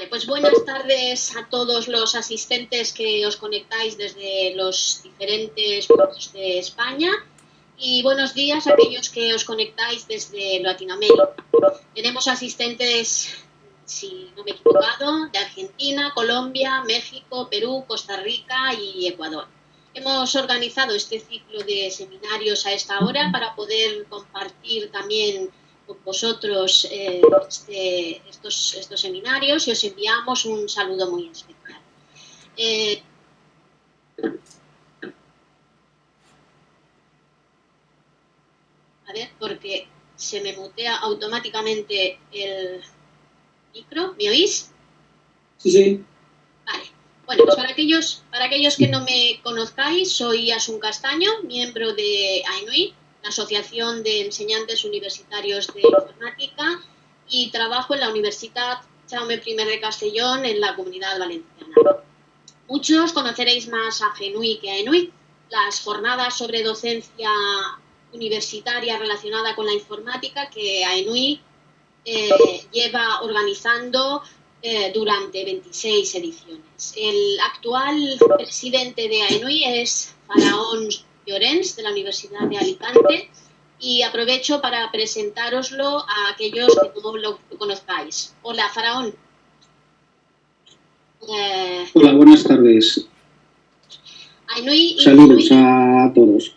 Vale, pues buenas tardes a todos los asistentes que os conectáis desde los diferentes puntos de España y buenos días a aquellos que os conectáis desde Latinoamérica. Tenemos asistentes, si no me he equivocado, de Argentina, Colombia, México, Perú, Costa Rica y Ecuador. Hemos organizado este ciclo de seminarios a esta hora para poder compartir también con vosotros estos seminarios y os enviamos un saludo muy especial. A ver, porque se me mutea automáticamente el micro. ¿Me oís? Sí, sí. Vale. Bueno, pues para aquellos que no me conozcáis, soy Asun Castaño, miembro de AENUI, la Asociación de Enseñantes Universitarios de Informática, y trabajo en la Universidad Jaume I de Castellón en la Comunidad Valenciana. Muchos conoceréis más a GENUI que a AENUI, las jornadas sobre docencia universitaria relacionada con la informática que AENUI lleva organizando durante 26 ediciones. El actual presidente de AENUI es Faraón Llorens, de la Universidad de Alicante, y aprovecho para presentároslo a aquellos que no lo conozcáis. Hola, Faraón. Hola, buenas tardes. Saludos a todos.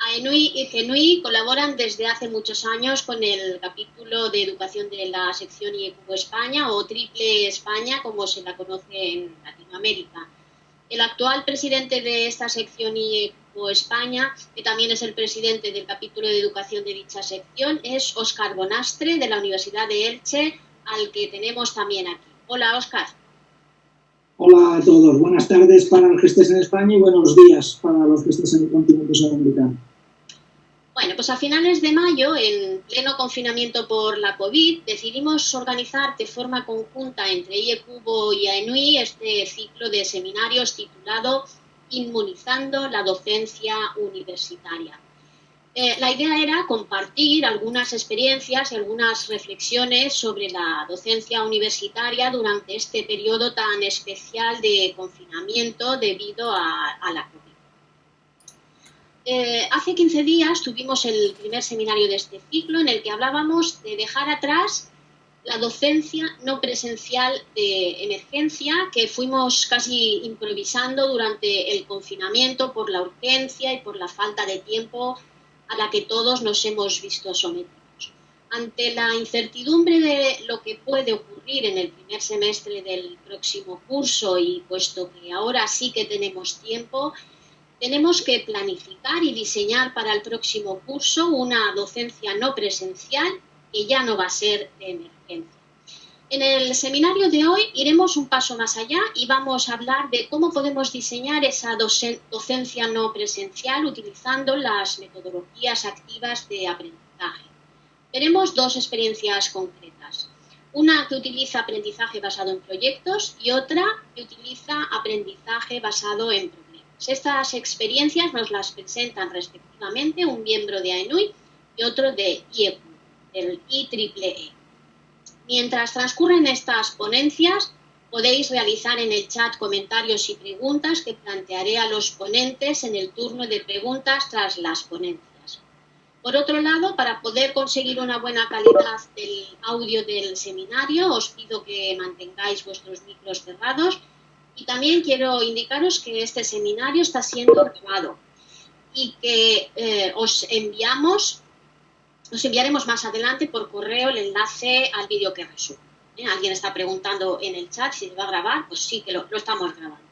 AENUI y GENUI colaboran desde hace muchos años con el capítulo de educación de la sección IECUBO España o Triple España, como se la conoce en Latinoamérica. El actual presidente de esta sección IECUBO España, que también es el presidente del capítulo de educación de dicha sección, es Óscar Bonastre, de la Universidad de Elche, al que tenemos también aquí. Hola, Óscar. Hola a todos. Buenas tardes para los que estéis en España y buenos días para los que estéis en el continente sudamericano. Bueno, pues a finales de mayo, en pleno confinamiento por la COVID, decidimos organizar de forma conjunta entre IECUBO y AENUI este ciclo de seminarios titulado Inmunizando la docencia universitaria. La idea era compartir algunas experiencias y algunas reflexiones sobre la docencia universitaria durante este periodo tan especial de confinamiento debido a la COVID. Hace 15 días tuvimos el primer seminario de este ciclo en el que hablábamos de dejar atrás la docencia no presencial de emergencia que fuimos casi improvisando durante el confinamiento por la urgencia y por la falta de tiempo a la que todos nos hemos visto sometidos. Ante la incertidumbre de lo que puede ocurrir en el primer semestre del próximo curso y puesto que ahora sí que tenemos tiempo, tenemos que planificar y diseñar para el próximo curso una docencia no presencial que ya no va a ser de emergencia. En el seminario de hoy iremos un paso más allá y vamos a hablar de cómo podemos diseñar esa docencia no presencial utilizando las metodologías activas de aprendizaje. Veremos dos experiencias concretas. Una que utiliza aprendizaje basado en proyectos y otra que utiliza aprendizaje basado en problemas. Estas experiencias nos las presentan respectivamente un miembro de AENUI y otro de IECUBO, del IEEE. Mientras transcurren estas ponencias, podéis realizar en el chat comentarios y preguntas que plantearé a los ponentes en el turno de preguntas tras las ponencias. Por otro lado, para poder conseguir una buena calidad del audio del seminario, os pido que mantengáis vuestros micros cerrados. Y también quiero indicaros que este seminario está siendo grabado y que os enviaremos más adelante por correo el enlace al vídeo que resume. Alguien está preguntando en el chat si se va a grabar, pues sí que lo estamos grabando.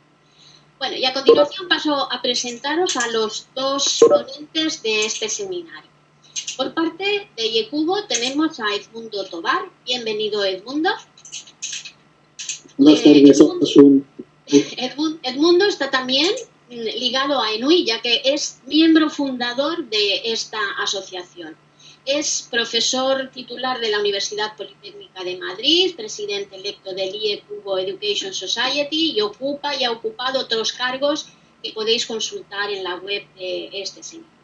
Bueno, y a continuación paso a presentaros a los dos ponentes de este seminario. Por parte de IECUBO tenemos a Edmundo Tobar. Bienvenido, Edmundo. Buenas tardes, Asun. Edmundo está también ligado a AENUI, ya que es miembro fundador de esta asociación. Es profesor titular de la Universidad Politécnica de Madrid, presidente electo del IECUBO Education Society y ha ocupado otros cargos que podéis consultar en la web de este seminario.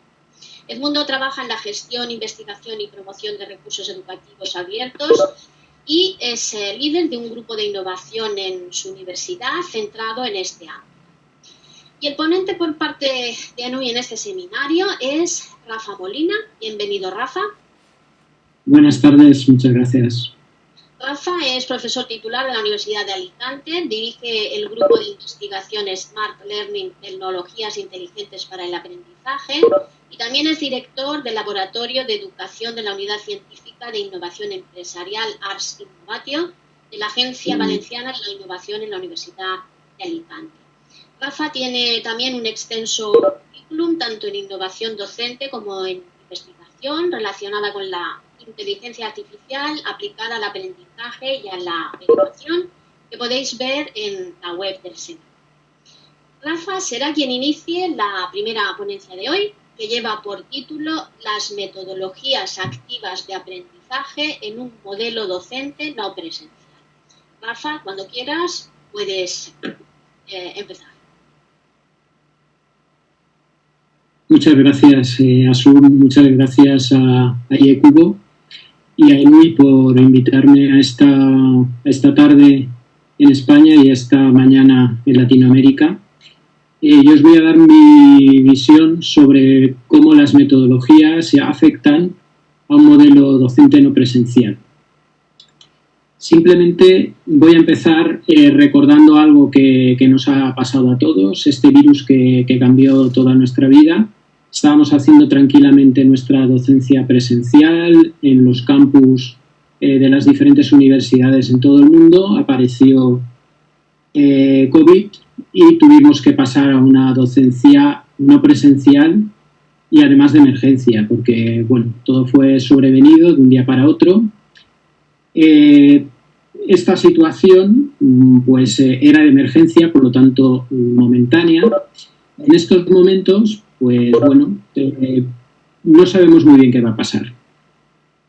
Edmundo trabaja en la gestión, investigación y promoción de recursos educativos abiertos y es líder de un grupo de innovación en su universidad centrado en este ámbito. Y el ponente por parte de ANUI en este seminario es Rafa Molina. Bienvenido, Rafa. Buenas tardes, muchas gracias. Rafa es profesor titular de la Universidad de Alicante, dirige el grupo de investigación Smart Learning, Tecnologías Inteligentes para el Aprendizaje, y también es director del Laboratorio de Educación de la Unidad Científica de Innovación Empresarial Ars Innovatio de la Agencia Valenciana de la Innovación en la Universidad de Alicante. Rafa tiene también un extenso currículum tanto en innovación docente como en investigación relacionada con la inteligencia artificial aplicada al aprendizaje y a la educación, que podéis ver en la web del seminario. Rafa será quien inicie la primera ponencia de hoy, que lleva por título Las metodologías activas de aprendizaje en un modelo docente no presencial. Rafa, cuando quieras, puedes empezar. Muchas gracias, Asun, muchas gracias a IECubo y a ANUI por invitarme a esta tarde en España y esta mañana en Latinoamérica. Yo os voy a dar mi visión sobre cómo las metodologías se afectan a un modelo docente no presencial. Simplemente voy a empezar recordando algo que nos ha pasado a todos, este virus que cambió toda nuestra vida. Estábamos haciendo tranquilamente nuestra docencia presencial en los campus de las diferentes universidades en todo el mundo. Apareció COVID y tuvimos que pasar a una docencia no presencial y además de emergencia, porque bueno, todo fue sobrevenido de un día para otro. Esta situación pues era de emergencia, por lo tanto momentánea. En estos momentos, pues bueno, no sabemos muy bien qué va a pasar.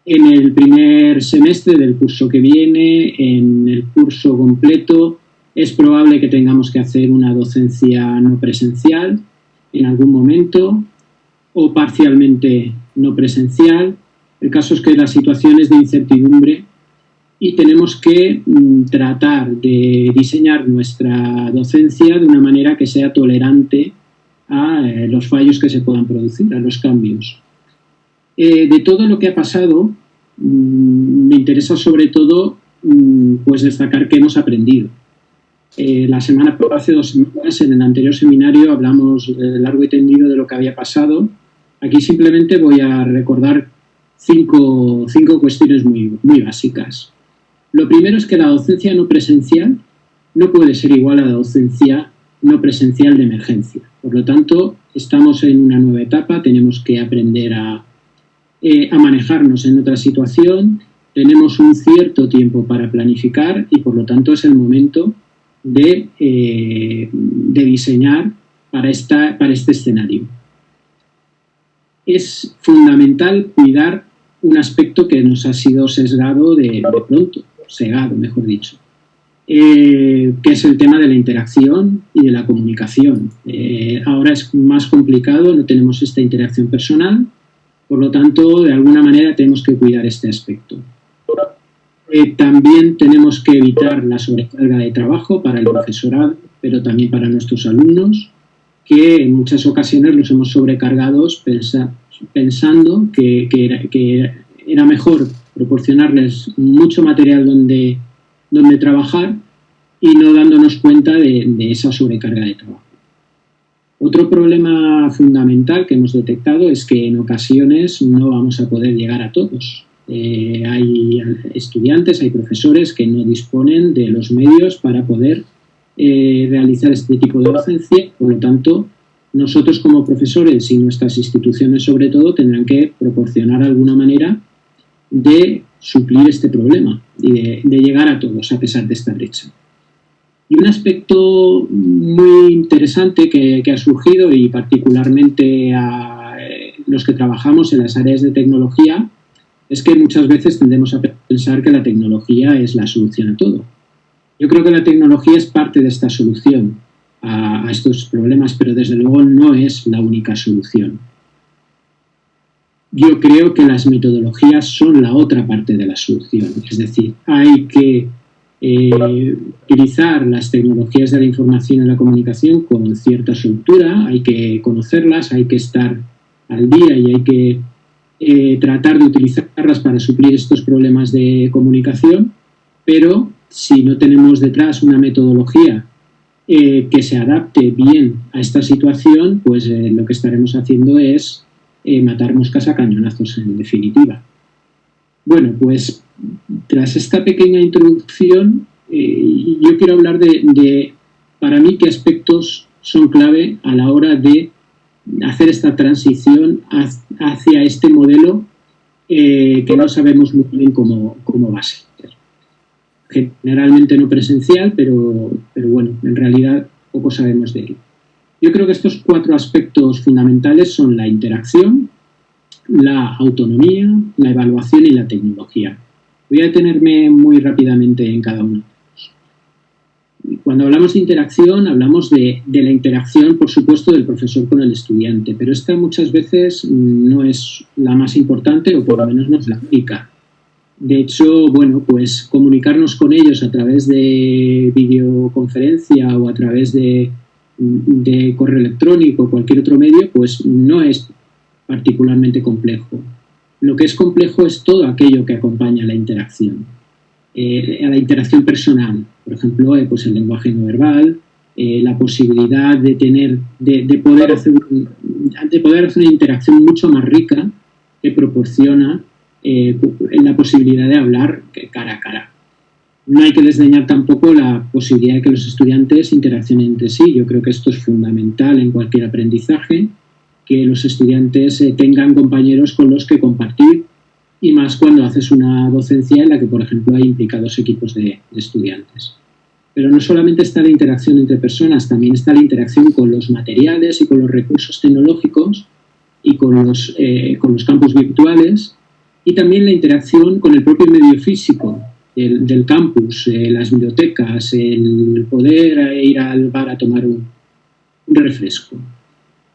En el primer semestre del curso que viene, en el curso completo, es probable que tengamos que hacer una docencia no presencial en algún momento o parcialmente no presencial. El caso es que la situación es de incertidumbre y tenemos que tratar de diseñar nuestra docencia de una manera que sea tolerante a los fallos que se puedan producir, a los cambios. De todo lo que ha pasado, me interesa sobre todo pues destacar que hemos aprendido. Hace 2 semanas, en el anterior seminario, hablamos largo y tendido de lo que había pasado. Aquí simplemente voy a recordar cinco cuestiones muy básicas. Lo primero es que la docencia no presencial no puede ser igual a la docencia no presencial de emergencia. Por lo tanto, estamos en una nueva etapa, tenemos que aprender a manejarnos en otra situación, tenemos un cierto tiempo para planificar y por lo tanto es el momento de diseñar para este escenario. Es fundamental cuidar un aspecto que nos ha sido cegado, mejor dicho, que es el tema de la interacción y de la comunicación. Ahora es más complicado, no tenemos esta interacción personal, por lo tanto, de alguna manera tenemos que cuidar este aspecto. También tenemos que evitar la sobrecarga de trabajo para el profesorado, pero también para nuestros alumnos, que en muchas ocasiones los hemos sobrecargados pensando que era mejor proporcionarles mucho material donde trabajar y no dándonos cuenta de esa sobrecarga de trabajo. Otro problema fundamental que hemos detectado es que en ocasiones no vamos a poder llegar a todos. Hay estudiantes, hay profesores que no disponen de los medios para poder realizar este tipo de docencia. Por lo tanto, nosotros como profesores y nuestras instituciones sobre todo tendrán que proporcionar alguna manera de suplir este problema y de llegar a todos a pesar de esta brecha. Y un aspecto muy interesante que ha surgido y particularmente a los que trabajamos en las áreas de tecnología es que muchas veces tendemos a pensar que la tecnología es la solución a todo. Yo creo que la tecnología es parte de esta solución a estos problemas, pero desde luego no es la única solución. yo creo que las metodologías son la otra parte de la solución. Es decir, hay que utilizar las tecnologías de la información y la comunicación con cierta soltura, hay que conocerlas, hay que estar al día y hay que tratar de utilizarlas para suplir estos problemas de comunicación, pero si no tenemos detrás una metodología que se adapte bien a esta situación, pues lo que estaremos haciendo es matar moscas a cañonazos, en definitiva. Bueno, pues tras esta pequeña introducción, yo quiero hablar de, para mí, qué aspectos son clave a la hora de hacer esta transición hacia este modelo que no sabemos muy bien cómo va a ser. Generalmente no presencial, pero bueno, en realidad poco sabemos de él. Yo creo que estos 4 aspectos fundamentales son la interacción, la autonomía, la evaluación y la tecnología. Voy a detenerme muy rápidamente en cada uno. Cuando hablamos de interacción, hablamos de la interacción, por supuesto, del profesor con el estudiante, pero esta muchas veces no es la más importante o por lo menos no es la única. De hecho, bueno, pues comunicarnos con ellos a través de videoconferencia o a través de correo electrónico o cualquier otro medio, pues no es particularmente complejo. Lo que es complejo es todo aquello que acompaña a la interacción personal. Por ejemplo, pues el lenguaje no verbal, la posibilidad de poder hacer una interacción mucho más rica que proporciona la posibilidad de hablar cara a cara. No hay que desdeñar tampoco la posibilidad de que los estudiantes interaccionen entre sí. Yo creo que esto es fundamental en cualquier aprendizaje, que los estudiantes tengan compañeros con los que compartir, y más cuando haces una docencia en la que, por ejemplo, hay implicados equipos de estudiantes. Pero no solamente está la interacción entre personas, también está la interacción con los materiales y con los recursos tecnológicos y con los campus virtuales, y también la interacción con el propio medio físico del campus, las bibliotecas, el poder ir al bar a tomar un refresco.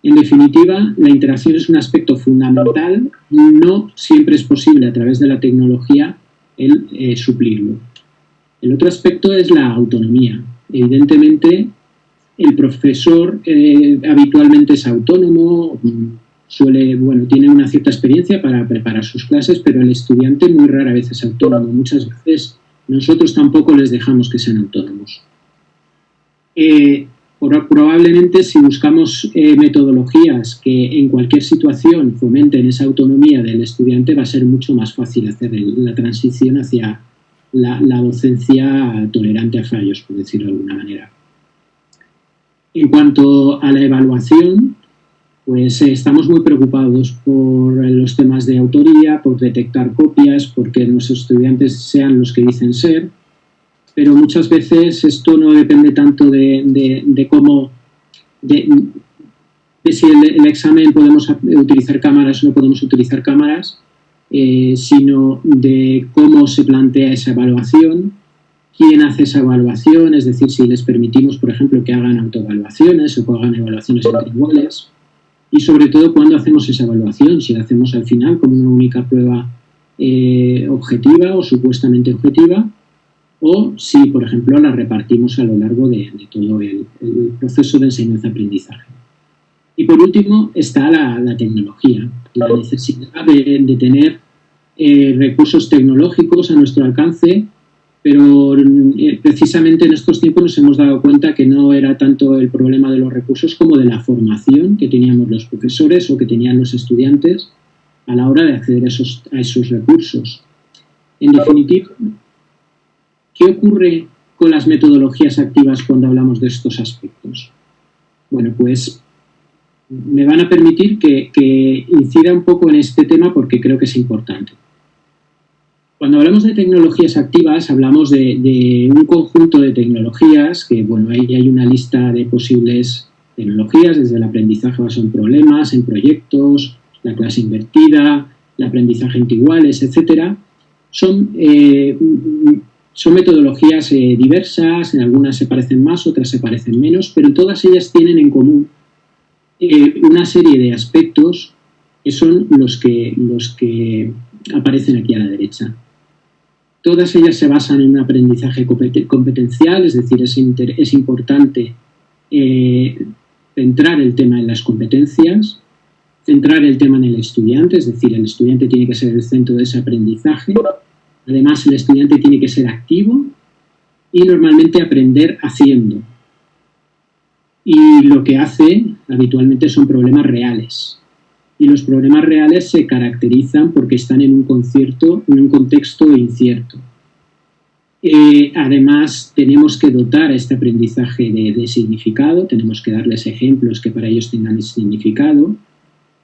En definitiva, la interacción es un aspecto fundamental. No siempre es posible a través de la tecnología el suplirlo. El otro aspecto es la autonomía. Evidentemente, el profesor habitualmente es autónomo, tiene una cierta experiencia para preparar sus clases, pero el estudiante muy rara vez es autónomo. Muchas veces nosotros tampoco les dejamos que sean autónomos. Probablemente, si buscamos metodologías que en cualquier situación fomenten esa autonomía del estudiante, va a ser mucho más fácil hacer la transición hacia la docencia tolerante a fallos, por decirlo de alguna manera. En cuanto a la evaluación, pues estamos muy preocupados por los temas de autoría, por detectar copias, porque nuestros estudiantes sean los que dicen ser, pero muchas veces esto no depende tanto de cómo, de si el examen podemos utilizar cámaras o no podemos utilizar cámaras, sino de cómo se plantea esa evaluación, quién hace esa evaluación, es decir, si les permitimos, por ejemplo, que hagan autoevaluaciones o que hagan evaluaciones entre iguales, y sobre todo cuándo hacemos esa evaluación, si la hacemos al final como una única prueba objetiva o supuestamente objetiva, o si, por ejemplo, la repartimos a lo largo de todo el proceso de enseñanza-aprendizaje. Y por último está la tecnología, la necesidad de tener recursos tecnológicos a nuestro alcance, pero precisamente en estos tiempos nos hemos dado cuenta que no era tanto el problema de los recursos como de la formación que teníamos los profesores o que tenían los estudiantes a la hora de acceder a esos recursos. En definitiva, ¿qué ocurre con las metodologías activas cuando hablamos de estos aspectos? Bueno, pues me van a permitir que incida un poco en este tema porque creo que es importante. Cuando hablamos de tecnologías activas, hablamos de un conjunto de tecnologías que, bueno, ahí hay una lista de posibles tecnologías, desde el aprendizaje basado en problemas, en proyectos, la clase invertida, el aprendizaje entre iguales, etc. Son metodologías diversas, en algunas se parecen más, otras se parecen menos, pero todas ellas tienen en común una serie de aspectos que son los que aparecen aquí a la derecha. Todas ellas se basan en un aprendizaje competencial, es decir, es importante centrar el tema en las competencias, centrar el tema en el estudiante, es decir, el estudiante tiene que ser el centro de ese aprendizaje. Además, el estudiante tiene que ser activo y normalmente aprender haciendo. Y lo que hace habitualmente son problemas reales. Y los problemas reales se caracterizan porque están en un contexto incierto. Además, tenemos que dotar a este aprendizaje de significado, tenemos que darles ejemplos que para ellos tengan significado.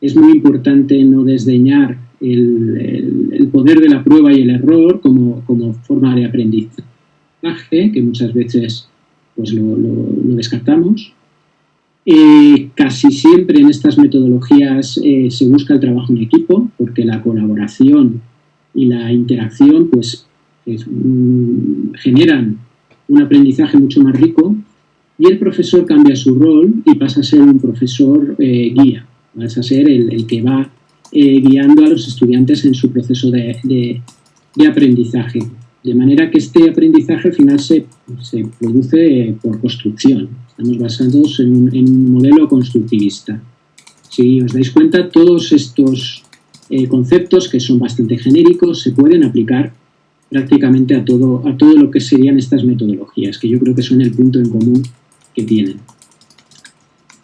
Es muy importante no desdeñar el poder de la prueba y el error como forma de aprendizaje, que muchas veces pues, lo descartamos. Casi siempre en estas metodologías se busca el trabajo en equipo, porque la colaboración y la interacción pues, generan un aprendizaje mucho más rico, y el profesor cambia su rol y pasa a ser un profesor guía, pasa a ser el que va guiando a los estudiantes en su proceso de aprendizaje. De manera que este aprendizaje al final se produce por construcción. Estamos basados en un modelo constructivista. Si os dais cuenta, todos estos conceptos, que son bastante genéricos, se pueden aplicar prácticamente a todo lo que serían estas metodologías, que yo creo que son el punto en común que tienen.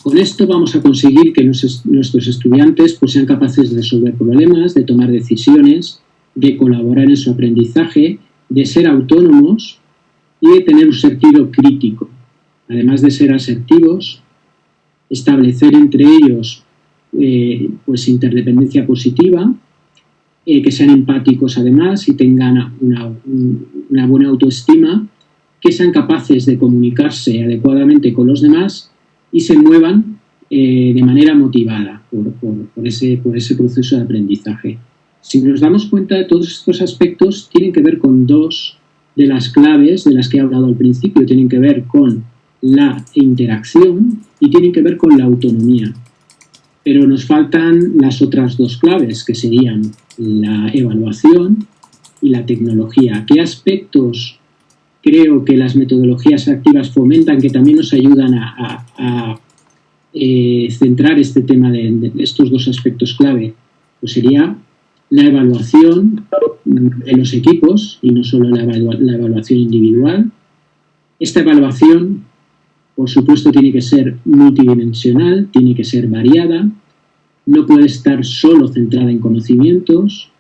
Con esto vamos a conseguir que nuestros estudiantes pues, sean capaces de resolver problemas, de tomar decisiones, de colaborar en su aprendizaje, de ser autónomos y de tener un sentido crítico. Además de ser asertivos, establecer entre ellos pues interdependencia positiva, que sean empáticos además y tengan una buena autoestima, que sean capaces de comunicarse adecuadamente con los demás y se muevan de manera motivada por ese proceso de aprendizaje. Si nos damos cuenta de todos estos aspectos, tienen que ver con dos de las claves de las que he hablado al principio. Tienen que ver con la interacción y tienen que ver con la autonomía. Pero nos faltan las otras dos claves, que serían la evaluación y la tecnología. ¿Qué aspectos creo que las metodologías activas fomentan, que también nos ayudan a centrar este tema de estos dos aspectos clave? Pues sería la evaluación de los equipos y no solo la evaluación individual. Esta evaluación, por supuesto, tiene que ser multidimensional, tiene que ser variada, no puede estar solo centrada en conocimientos,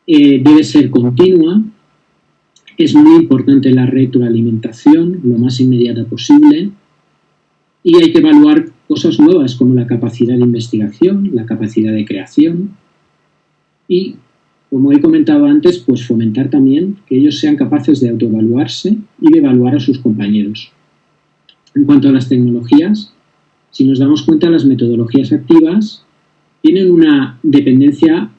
debe ser continua, es muy importante la retroalimentación lo más inmediata posible y hay que evaluar cosas nuevas como la capacidad de investigación, la capacidad de creación y, como he comentado antes, pues fomentar también que ellos sean capaces de autoevaluarse y de evaluar a sus compañeros. En cuanto a las tecnologías, si nos damos cuenta, las metodologías activas tienen una dependencia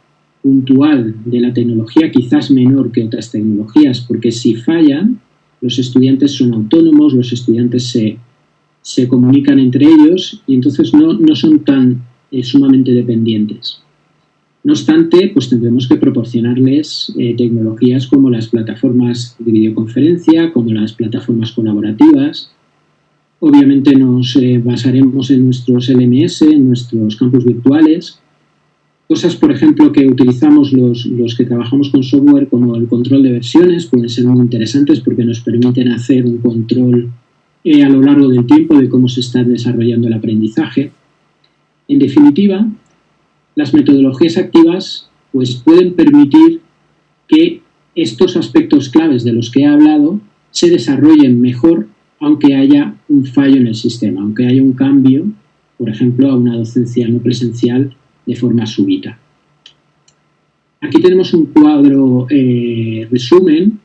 puntual de la tecnología, quizás menor que otras tecnologías, porque si fallan, los estudiantes son autónomos, los estudiantes se comunican entre ellos y entonces no son tan sumamente dependientes. No obstante, pues tendremos que proporcionarles tecnologías como las plataformas de videoconferencia, como las plataformas colaborativas. Obviamente nos basaremos en nuestros LMS, en nuestros campus virtuales. Cosas, por ejemplo, que utilizamos los que trabajamos con software, como el control de versiones, pueden ser muy interesantes porque nos permiten hacer un control a lo largo del tiempo de cómo se está desarrollando el aprendizaje. En definitiva, las metodologías activas pues, pueden permitir que estos aspectos claves de los que he hablado se desarrollen mejor, aunque haya un fallo en el sistema, aunque haya un cambio, por ejemplo, a una docencia no presencial de forma súbita. Aquí tenemos un cuadro resumen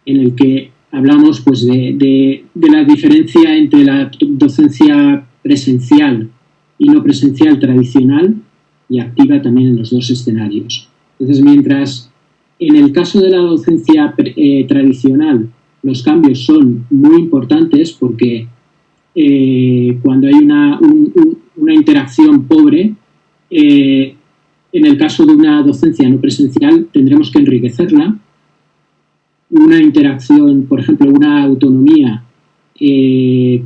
en el que hablamos pues, de la diferencia entre la docencia presencial y no presencial tradicional y activa también en los dos escenarios. Entonces, mientras en el caso de la docencia tradicional los cambios son muy importantes porque cuando hay una interacción pobre, En el caso de una docencia no presencial, tendremos que enriquecerla. Una interacción, por ejemplo, una autonomía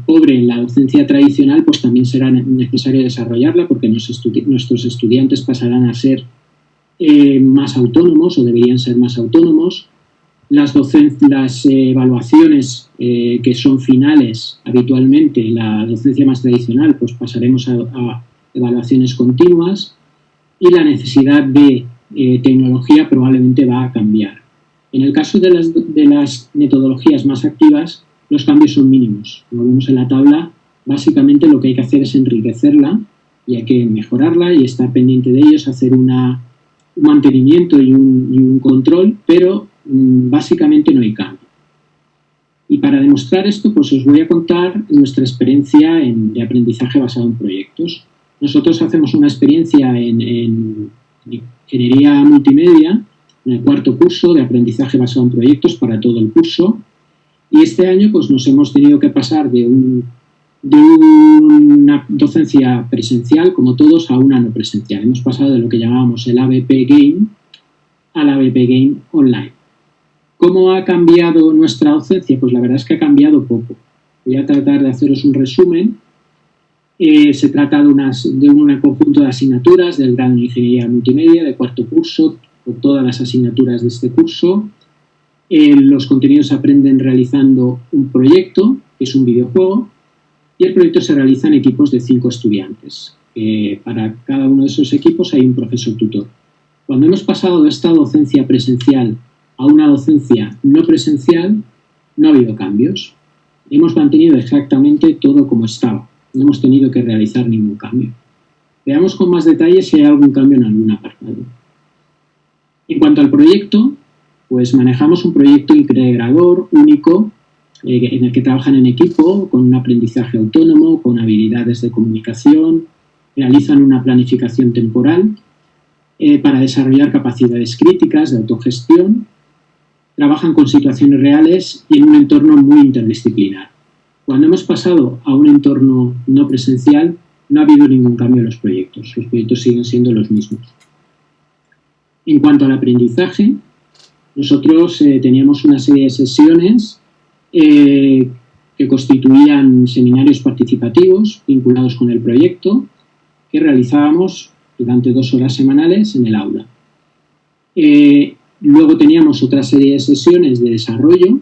pobre en la docencia tradicional, pues también será necesario desarrollarla porque nuestros estudiantes pasarán a ser más autónomos o deberían ser más autónomos. Las evaluaciones que son finales habitualmente en la docencia más tradicional, pues pasaremos a evaluaciones continuas. Y la necesidad de tecnología probablemente va a cambiar. En el caso de las metodologías más activas, los cambios son mínimos. Como vemos en la tabla, básicamente lo que hay que hacer es enriquecerla y hay que mejorarla y estar pendiente de ellos, hacer un mantenimiento y un control, pero básicamente no hay cambio. Y para demostrar esto, pues os voy a contar nuestra experiencia de aprendizaje basado en proyectos. Nosotros hacemos una experiencia en ingeniería multimedia, en el cuarto curso de aprendizaje basado en proyectos para todo el curso. Y este año pues nos hemos tenido que pasar de una docencia presencial, como todos, a una no presencial. Hemos pasado de lo que llamábamos el ABP Game al ABP Game Online. ¿Cómo ha cambiado nuestra docencia? Pues la verdad es que ha cambiado poco. Voy a tratar de haceros un resumen. Se trata de un conjunto de asignaturas del grado de Ingeniería Multimedia de cuarto curso, por todas las asignaturas de este curso. Los contenidos se aprenden realizando un proyecto, que es un videojuego, y el proyecto se realiza en equipos de 5 estudiantes. Para cada uno de esos equipos hay un profesor tutor. Cuando hemos pasado de esta docencia presencial a una docencia no presencial, no ha habido cambios. Hemos mantenido exactamente todo como estaba. No hemos tenido que realizar ningún cambio. Veamos con más detalle si hay algún cambio en algún apartado. En cuanto al proyecto, pues manejamos un proyecto integrador único en el que trabajan en equipo, con un aprendizaje autónomo, con habilidades de comunicación, realizan una planificación temporal para desarrollar capacidades críticas de autogestión, trabajan con situaciones reales y en un entorno muy interdisciplinar. Cuando hemos pasado a un entorno no presencial, no ha habido ningún cambio en los proyectos. Los proyectos siguen siendo los mismos. En cuanto al aprendizaje, nosotros teníamos una serie de sesiones que constituían seminarios participativos vinculados con el proyecto que realizábamos durante 2 horas semanales en el aula. Luego teníamos otra serie de sesiones de desarrollo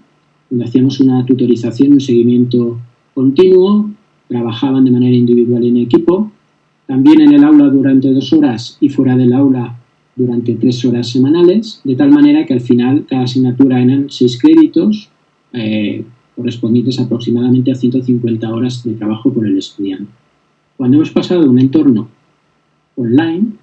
donde hacíamos una tutorización, un seguimiento continuo, trabajaban de manera individual y en equipo, también en el aula durante 2 horas y fuera del aula durante 3 horas semanales, de tal manera que al final cada asignatura eran 6 créditos, correspondientes aproximadamente a 150 horas de trabajo por el estudiante. Cuando hemos pasado de un entorno online,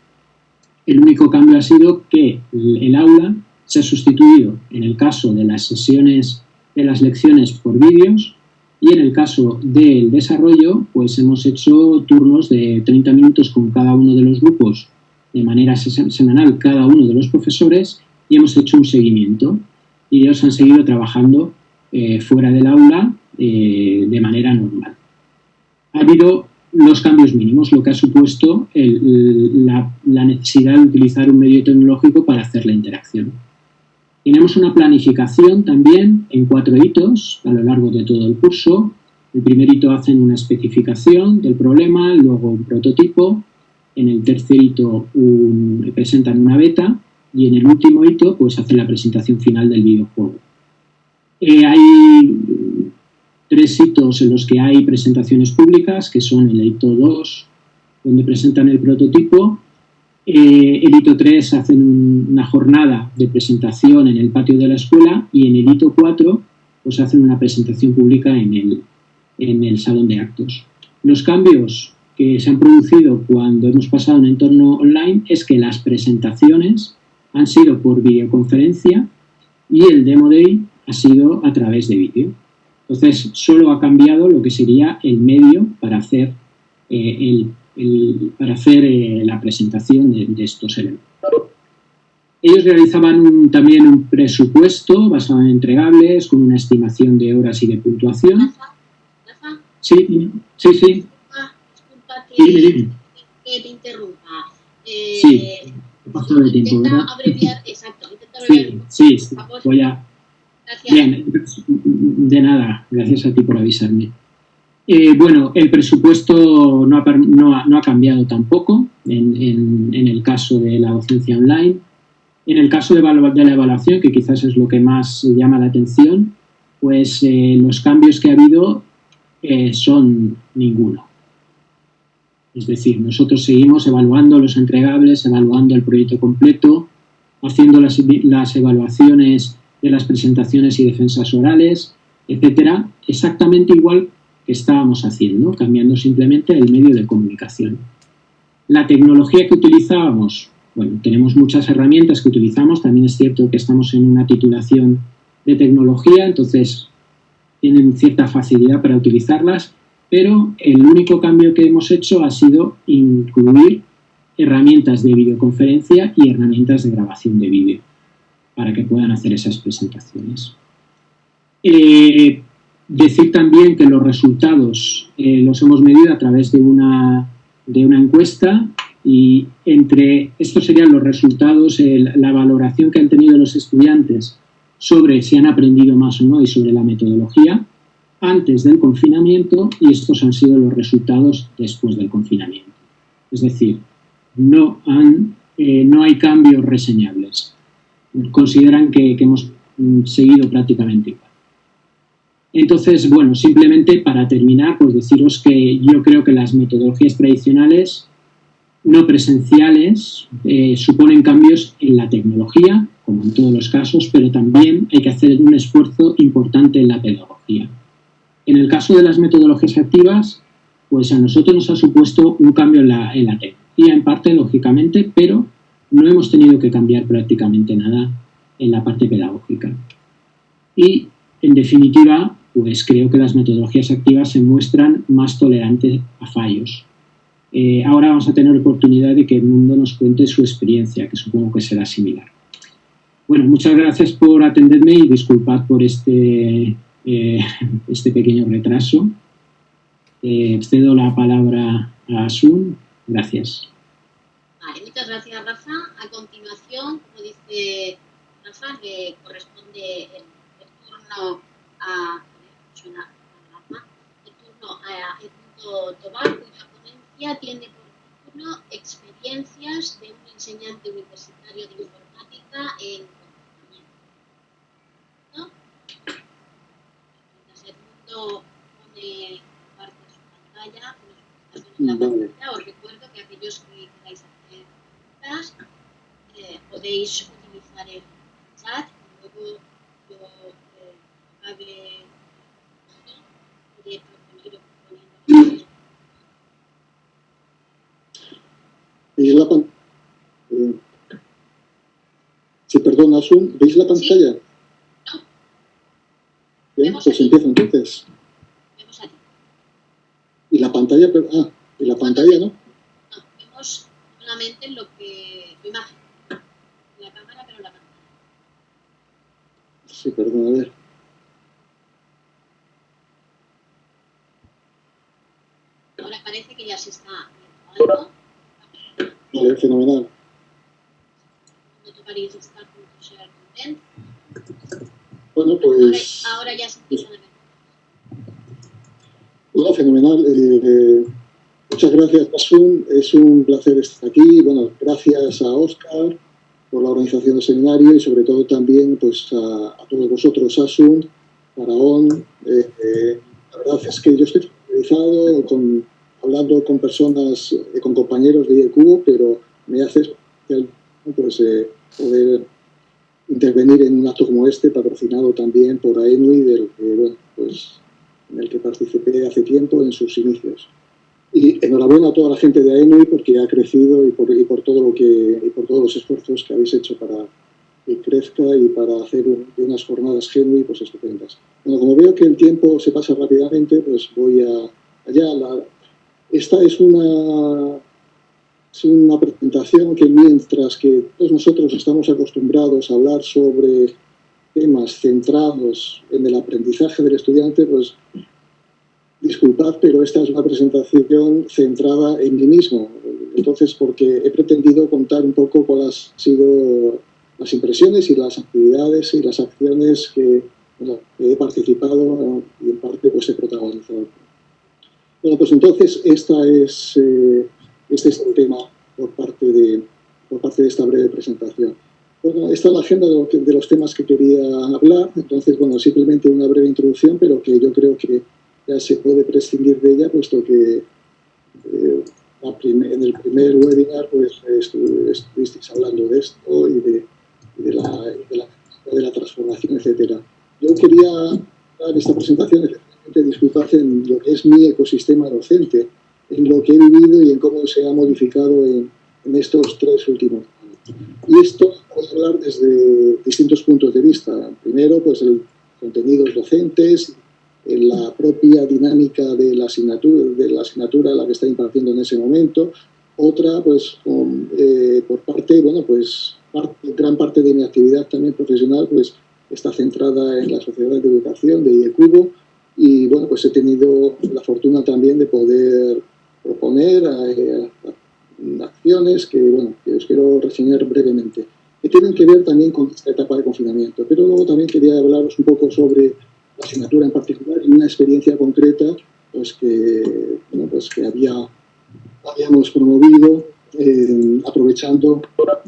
el único cambio ha sido que el aula se ha sustituido, en el caso de las sesiones de las lecciones, por vídeos, y en el caso del desarrollo, pues hemos hecho turnos de 30 minutos con cada uno de los grupos de manera semanal, cada uno de los profesores, y hemos hecho un seguimiento. Y ellos han seguido trabajando fuera del aula de manera normal. Ha habido los cambios mínimos, lo que ha supuesto la necesidad de utilizar un medio tecnológico para hacer la interacción. Tenemos una planificación también en 4 hitos a lo largo de todo el curso. El primer hito hacen una especificación del problema, luego un prototipo. En el tercer hito presentan una beta y en el último hito pues hacen la presentación final del videojuego. Hay 3 hitos en los que hay presentaciones públicas, que son el hito 2, donde presentan el prototipo. El hito 3 hacen una jornada de presentación en el patio de la escuela y en el hito 4 pues hacen una presentación pública en el salón de actos. Los cambios que se han producido cuando hemos pasado a un entorno online es que las presentaciones han sido por videoconferencia y el Demo Day ha sido a través de vídeo. Entonces, solo ha cambiado lo que sería el medio para hacer la presentación de estos elementos. Ellos realizaban también un presupuesto basado en entregables con una estimación de horas y de puntuación. Rafa. Sí. Disculpa que te interrumpa. Sí. Paso de tiempo, intenta ¿verdad? abreviar, exacto, intenta abreviar. Sí, Por favor. voy a... Gracias. Bien, de nada, gracias a ti por avisarme. Bueno, el presupuesto no ha cambiado tampoco en el caso de la docencia online. En el caso de la evaluación, que quizás es lo que más llama la atención, pues los cambios que ha habido son ninguno. Es decir, nosotros seguimos evaluando los entregables, evaluando el proyecto completo, haciendo las evaluaciones de las presentaciones y defensas orales, etcétera, exactamente igual que estábamos haciendo, cambiando simplemente el medio de comunicación. La tecnología que utilizábamos, bueno, tenemos muchas herramientas que utilizamos, también es cierto que estamos en una titulación de tecnología, entonces tienen cierta facilidad para utilizarlas, pero el único cambio que hemos hecho ha sido incluir herramientas de videoconferencia y herramientas de grabación de vídeo para que puedan hacer esas presentaciones. Decir también que los resultados los hemos medido a través de una encuesta y entre estos serían los resultados, la valoración que han tenido los estudiantes sobre si han aprendido más o no y sobre la metodología antes del confinamiento, y estos han sido los resultados después del confinamiento. Es decir, no hay cambios reseñables. Consideran que hemos seguido prácticamente igual. Entonces, bueno, simplemente para terminar, pues deciros que yo creo que las metodologías tradicionales no presenciales suponen cambios en la tecnología, como en todos los casos, pero también hay que hacer un esfuerzo importante en la pedagogía. En el caso de las metodologías activas, pues a nosotros nos ha supuesto un cambio en la tecnología, en parte, lógicamente, pero no hemos tenido que cambiar prácticamente nada en la parte pedagógica. Y, en definitiva, pues creo que las metodologías activas se muestran más tolerantes a fallos. Ahora vamos a tener oportunidad de que el mundo nos cuente su experiencia, que supongo que será similar. Bueno, muchas gracias por atenderme y disculpad por este pequeño retraso. Cedo la palabra a Asun. Gracias. Vale, muchas gracias, Rafa. A continuación, como dice Rafa, le corresponde el turno a Edmundo Tobar, cuya ponencia tiene por título Experiencias de un enseñante universitario de informática en confinamiento. ¿No? Mientras Edmundo pone parte de su pantalla, os recuerdo que aquellos que queráis hacer preguntas podéis utilizar el chat, luego yo acabe ¿Veis la pantalla? Sí, perdón, Asun, ¿veis la pantalla? ¿Sí? No. Bien, pues empiezo entonces. Vemos aquí. ¿Y la pantalla? ¿Y la pantalla no? No, vemos solamente la imagen. La cámara, pero la pantalla. Sí, perdón, a ver. Ahora parece que ya se está viendo algo. Vale, fenomenal. Bueno, pues... Ahora ya se empiezan a ver. Bueno, fenomenal. Muchas gracias, Asun. Es un placer estar aquí. Bueno, gracias a Óscar por la organización del seminario y sobre todo también pues a todos vosotros, Asun, Faraón. La verdad es que yo estoy familiarizado hablando con personas, con compañeros de IECUBO, pero me hace especial pues, poder intervenir en un acto como este, patrocinado también por AENUI, en el que participé hace tiempo en sus inicios. Y enhorabuena a toda la gente de AENUI porque ha crecido y por todos los esfuerzos que habéis hecho para que crezca y para hacer unas jornadas GENUI pues estupendas. Bueno, como veo que el tiempo se pasa rápidamente, pues voy allá. Esta es una presentación que, mientras que todos nosotros estamos acostumbrados a hablar sobre temas centrados en el aprendizaje del estudiante, pues disculpad, pero esta es una presentación centrada en mí mismo. Entonces, porque he pretendido contar un poco cuáles han sido las impresiones y las actividades y las acciones que he participado y en parte pues he protagonizado. Bueno, pues entonces este es el tema por parte de esta breve presentación. Bueno, esta es la agenda de los temas que quería hablar. Entonces, bueno, simplemente una breve introducción, pero que yo creo que ya se puede prescindir de ella, puesto que en el primer webinar pues estuvisteis hablando de esto y de la transformación, etcétera. Yo quería dar esta presentación, efectivamente, disculpad, en lo que es mi ecosistema docente, en lo que he vivido y en cómo se ha modificado en estos 3 últimos años. Y esto voy a hablar desde distintos puntos de vista. Primero, pues el contenidos docentes, en la propia dinámica de la asignatura a la que está impartiendo en ese momento. Otra, pues por parte, bueno, pues gran parte de mi actividad también profesional pues está centrada en la Sociedad de Educación de IECubo y bueno, pues he tenido la fortuna también de poder proponer acciones que, bueno, que os quiero reseñar brevemente, que tienen que ver también con esta etapa de confinamiento. Pero luego también quería hablaros un poco sobre la asignatura en particular y una experiencia concreta pues que, bueno, pues que habíamos promovido aprovechando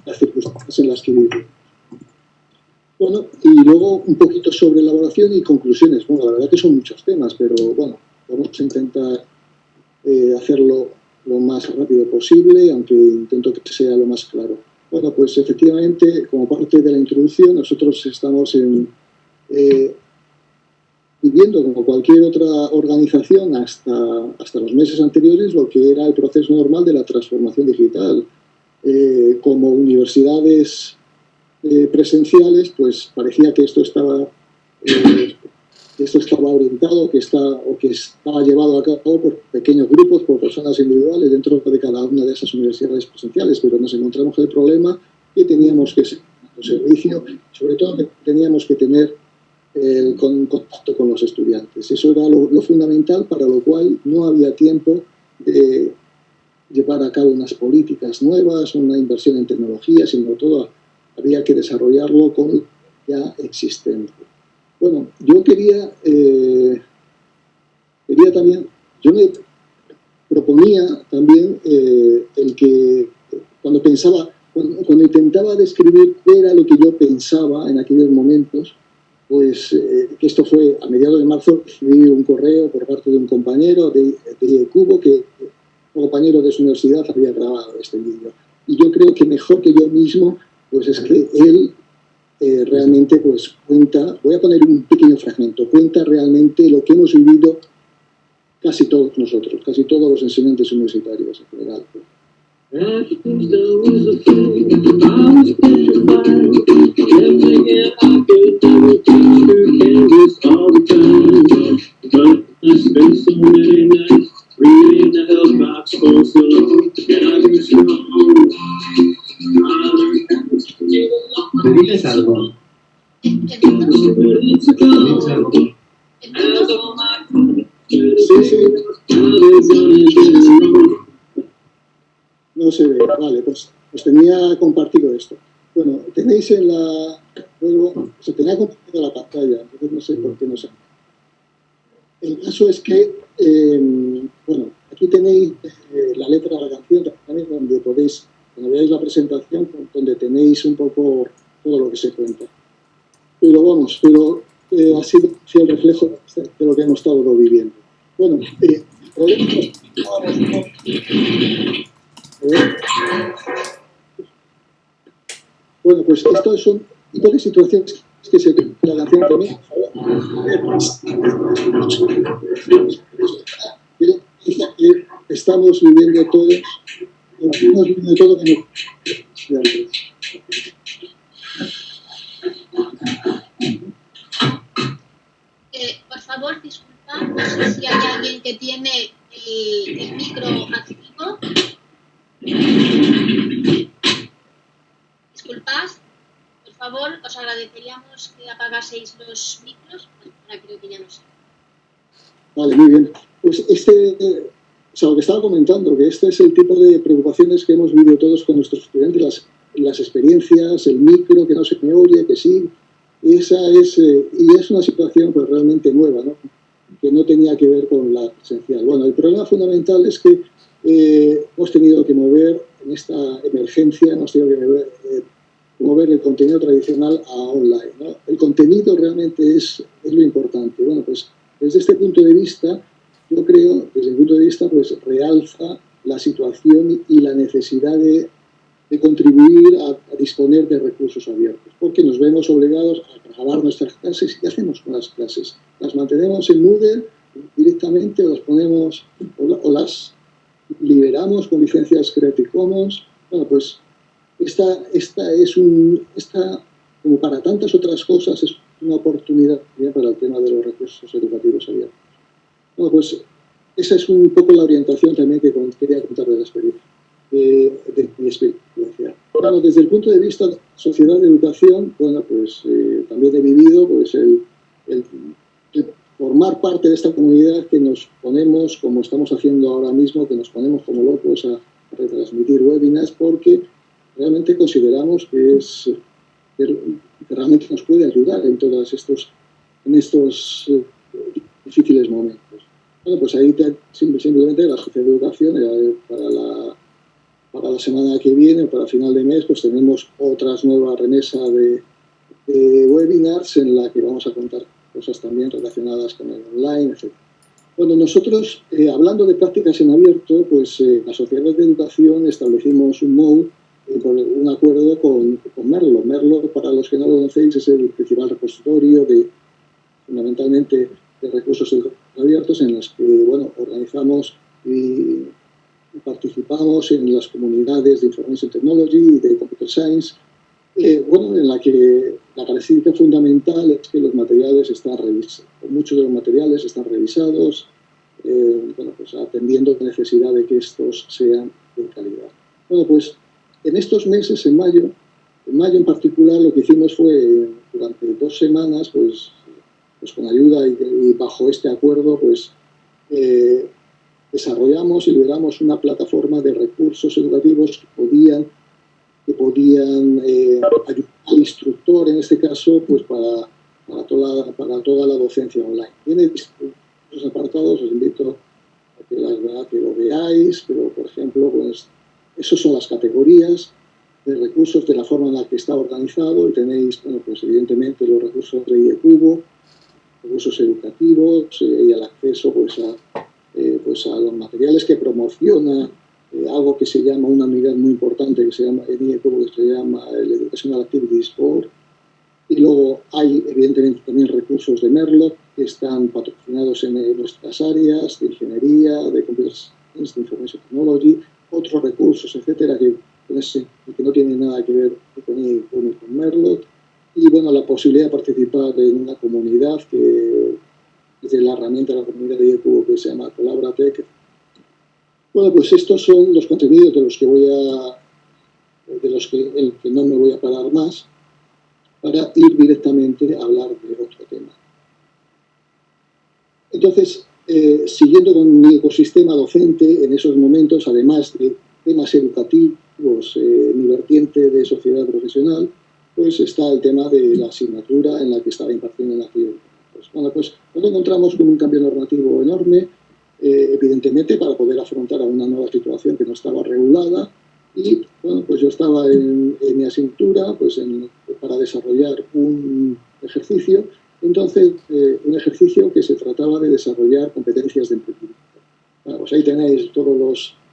las circunstancias en las que vivimos. Bueno, y luego un poquito sobre elaboración y conclusiones. Bueno, la verdad que son muchos temas, pero bueno, vamos a intentar hacerlo lo más rápido posible, aunque intento que sea lo más claro. Bueno, pues efectivamente, como parte de la introducción, nosotros estamos viviendo, como cualquier otra organización, hasta los meses anteriores, lo que era el proceso normal de la transformación digital. Como universidades presenciales, pues parecía que esto estaba orientado, que estaba llevado a cabo por pequeños grupos, por personas individuales dentro de cada una de esas universidades presenciales, pero nos encontramos con el problema que teníamos que ser un servicio, sobre todo que teníamos que tener contacto con los estudiantes. Eso era lo fundamental, para lo cual no había tiempo de llevar a cabo unas políticas nuevas, una inversión en tecnología, sino todo había que desarrollarlo con lo ya existente. Bueno, yo quería también, yo me proponía también el que cuando intentaba describir qué era lo que yo pensaba en aquellos momentos, pues que esto fue a mediados de marzo, recibí un correo por parte de un compañero de IECubo que un compañero de su universidad había grabado este vídeo. Y yo creo que mejor que yo mismo, pues es que él realmente pues cuenta, voy a poner un pequeño fragmento, cuenta realmente lo que hemos vivido casi todos nosotros, casi todos los enseñantes universitarios en general. Diles algo. Sí. No se ve. Vale, pues tenía compartido esto. Bueno, tenéis en la... Luego, se tenía compartido la pantalla, entonces no sé por qué no se... El caso es que, bueno, aquí tenéis la letra de la canción, también donde podéis, cuando veáis la presentación, donde tenéis un poco todo lo que se cuenta. Pero vamos, ha sido el reflejo de lo que hemos estado viviendo. Bueno, el problema es bueno, pues estas son todas las situaciones que se ven en la canción también. Estamos viviendo todo como... Por favor, disculpad, no sé si hay alguien que tiene el micro activo. Disculpad, por favor, os agradeceríamos que apagaseis los micros. Bueno, ahora creo que ya no sé. Vale, muy bien. pues o sea, lo que estaba comentando, que este es el tipo de preocupaciones que hemos vivido todos con nuestros estudiantes, las experiencias, el micro, que no se me oye, que sí. Y es una situación pues realmente nueva, ¿no? Que no tenía que ver con la presencial. Bueno, el problema fundamental es que hemos tenido que mover en esta emergencia, hemos tenido que mover el contenido tradicional a online, ¿no? El contenido realmente es lo importante. Bueno, pues desde este punto de vista, yo creo, desde mi punto de vista, pues realza la situación y la necesidad de contribuir a disponer de recursos abiertos, porque nos vemos obligados a grabar nuestras clases. ¿Y qué hacemos con las clases? ¿Las mantenemos en Moodle directamente o las ponemos o las liberamos con licencias Creative Commons? Bueno, pues esta, como para tantas otras cosas, es una oportunidad para el tema de los recursos educativos abiertos. Bueno, pues esa es un poco la orientación también que quería contar de la experiencia. De mi experiencia. Bueno, desde el punto de vista de sociedad de educación, bueno, pues también he vivido pues el formar parte de esta comunidad que nos ponemos, como estamos haciendo ahora mismo, que nos ponemos como locos a retransmitir webinars, porque realmente consideramos que realmente nos puede ayudar en todos estos difíciles momentos. Bueno, pues ahí simplemente la sociedad de educación para la semana que viene, para final de mes, pues tenemos otras nuevas remesas de webinars en la que vamos a contar cosas también relacionadas con el online, etc. Bueno, nosotros, hablando de prácticas en abierto, pues la Sociedad de Educación establecimos un MOU con un acuerdo con Merlo. Merlo, para los que no lo conocéis, es el principal repositorio fundamentalmente de recursos abiertos en los que, bueno, organizamos y participamos en las comunidades de Information Technology y de Computer Science, bueno, en la que la característica fundamental es que los materiales están revisados. Muchos de los materiales están revisados, bueno, pues atendiendo la necesidad de que estos sean de calidad. Bueno, pues en estos meses, en mayo en particular, lo que hicimos fue, durante 2 semanas, pues con ayuda y bajo este acuerdo, pues desarrollamos y liberamos una plataforma de recursos educativos que podían ayudar al instructor, en este caso, pues para toda la docencia online. Tiene distintos apartados, os invito a que lo veáis, pero, por ejemplo, pues esas son las categorías de recursos de la forma en la que está organizado, y tenéis, bueno, pues evidentemente los recursos de IECubo, recursos educativos y el acceso pues a los materiales que promociona algo que se llama, una unidad muy importante que se llama en IECubo, que se llama el Educational Activities Board. Y luego hay evidentemente también recursos de Merlo que están patrocinados en nuestras áreas de ingeniería, de Computer Science, de Information Technology, otros recursos, etcétera, que no tienen nada que ver con Merlo. Y bueno, la posibilidad de participar en una comunidad que es de la herramienta de la comunidad de IECubo que se llama Collaboratec. Bueno, pues estos son los contenidos de los que no me voy a parar más, para ir directamente a hablar de otro tema. Entonces, siguiendo con mi ecosistema docente, en esos momentos, además de temas educativos, mi vertiente de sociedad profesional, pues está el tema de la asignatura en la que estaba impartiendo en aquel momento. Bueno, pues nos encontramos con un cambio normativo enorme, evidentemente para poder afrontar a una nueva situación que no estaba regulada, y bueno, pues yo estaba en mi asignatura pues para desarrollar un ejercicio, entonces un ejercicio que se trataba de desarrollar competencias de emprendimiento. Bueno, pues ahí tenéis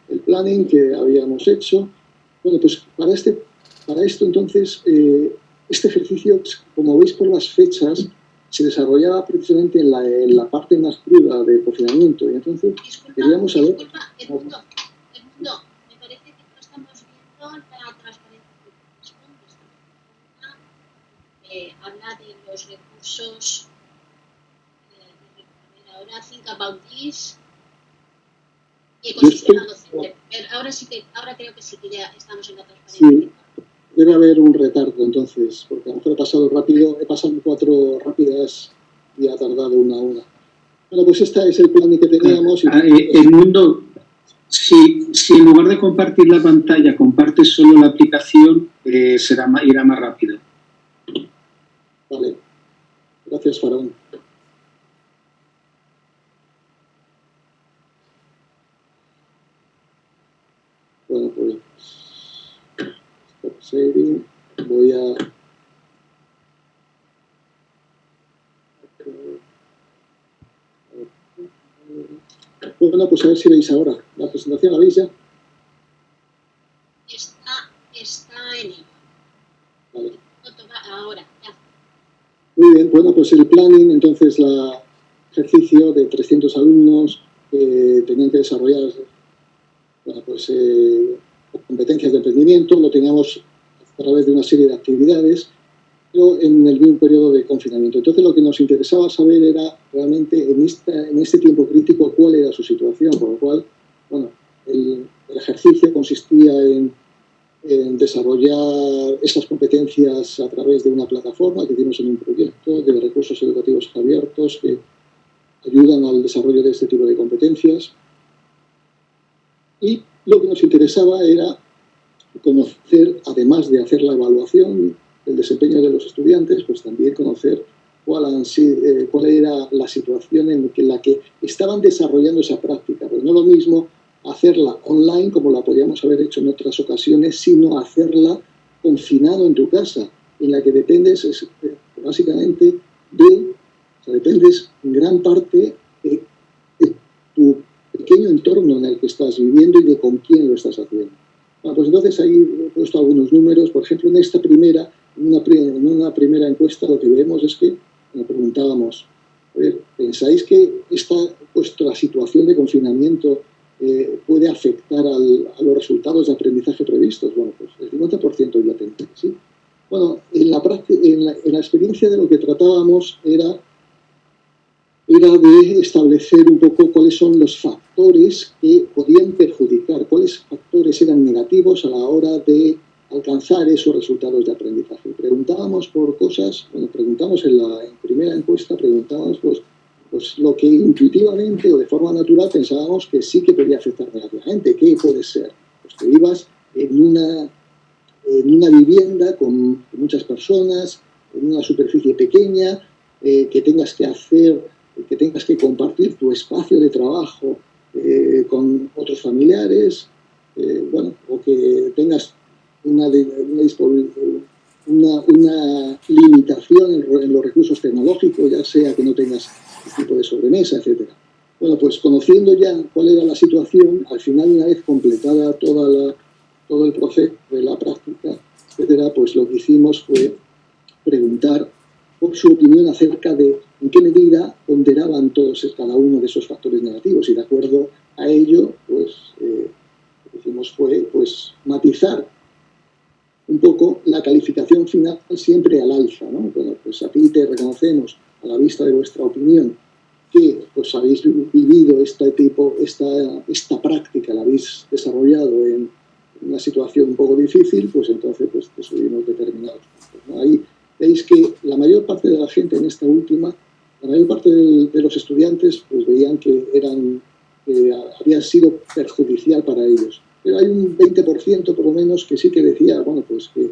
el planning que habíamos hecho. Bueno, pues para esto entonces, este ejercicio, como veis por las fechas, se desarrollaba precisamente en la parte más cruda de confinamiento, y entonces queríamos saber... Edmundo, me parece que no estamos viendo la transparencia que habla de los recursos. Ahora think about this y ecosistema docente. Ahora creo que sí que ya estamos en la transparencia. Sí. Debe haber un retardo entonces, porque a lo mejor he pasado 4 rápidas y ha tardado una. Bueno, pues este es el plan que teníamos. Edmundo, si en lugar de compartir la pantalla compartes solo la aplicación, irá más rápido. Vale. Gracias, Faraón. Bueno, pues voy a... Bueno, pues a ver si veis ahora. La presentación, ¿la veis ya? Está en ello. Vale. Ahora, ya. Muy bien, bueno, pues el planning, entonces, el ejercicio de 300 alumnos que tenían que desarrollar pues, competencias de emprendimiento, lo teníamos a través de una serie de actividades, pero en el mismo periodo de confinamiento. Entonces, lo que nos interesaba saber era realmente en este tiempo crítico cuál era su situación, por lo cual, bueno, el ejercicio consistía en desarrollar estas competencias a través de una plataforma que hicimos en un proyecto de recursos educativos abiertos que ayudan al desarrollo de este tipo de competencias. Y lo que nos interesaba era conocer, además de hacer la evaluación del desempeño de los estudiantes, pues también conocer cuál era la situación en la que estaban desarrollando esa práctica. Pues no lo mismo hacerla online, como la podíamos haber hecho en otras ocasiones, sino hacerla confinado en tu casa, en la que dependes básicamente dependes en gran parte de tu pequeño entorno en el que estás viviendo y de con quién lo estás haciendo. Bueno, pues entonces ahí he puesto algunos números. Por ejemplo, en una primera encuesta lo que vemos es que nos preguntábamos, a ver, ¿pensáis que vuestra situación de confinamiento puede afectar a los resultados de aprendizaje previstos? Bueno, pues el 50% ya tenía que sí. Bueno, en la experiencia de lo que tratábamos era de establecer un poco cuáles son los factores que podían perjudicar, cuáles factores eran negativos a la hora de alcanzar esos resultados de aprendizaje. Preguntábamos por cosas, preguntamos en la primera encuesta, preguntábamos pues lo que intuitivamente o de forma natural pensábamos que sí que podía afectar negativamente. ¿Qué puede ser? Pues que vivas en una vivienda con muchas personas, en una superficie pequeña, que tengas que compartir tu espacio de trabajo con otros familiares, o que tengas una limitación en los recursos tecnológicos, ya sea que no tengas el tipo de sobremesa, etc. Bueno, pues conociendo ya cuál era la situación, al final, una vez completada todo el proceso de la práctica, etc., pues lo que hicimos fue preguntar por su opinión acerca de en qué medida ponderaban cada uno de esos factores negativos, y de acuerdo a ello, pues lo que hicimos fue matizar un poco la calificación final siempre al alza, ¿no? Bueno, pues a ti te reconocemos, a la vista de vuestra opinión, que pues habéis vivido esta práctica, la habéis desarrollado en una situación un poco difícil, pues entonces pues te subimos determinados puntos, ¿no? Ahí veis que la mayor parte de la gente en esta última, la mayor parte de los estudiantes pues veían que había sido perjudicial para ellos. Pero hay un 20% por lo menos que sí que decía, bueno, pues que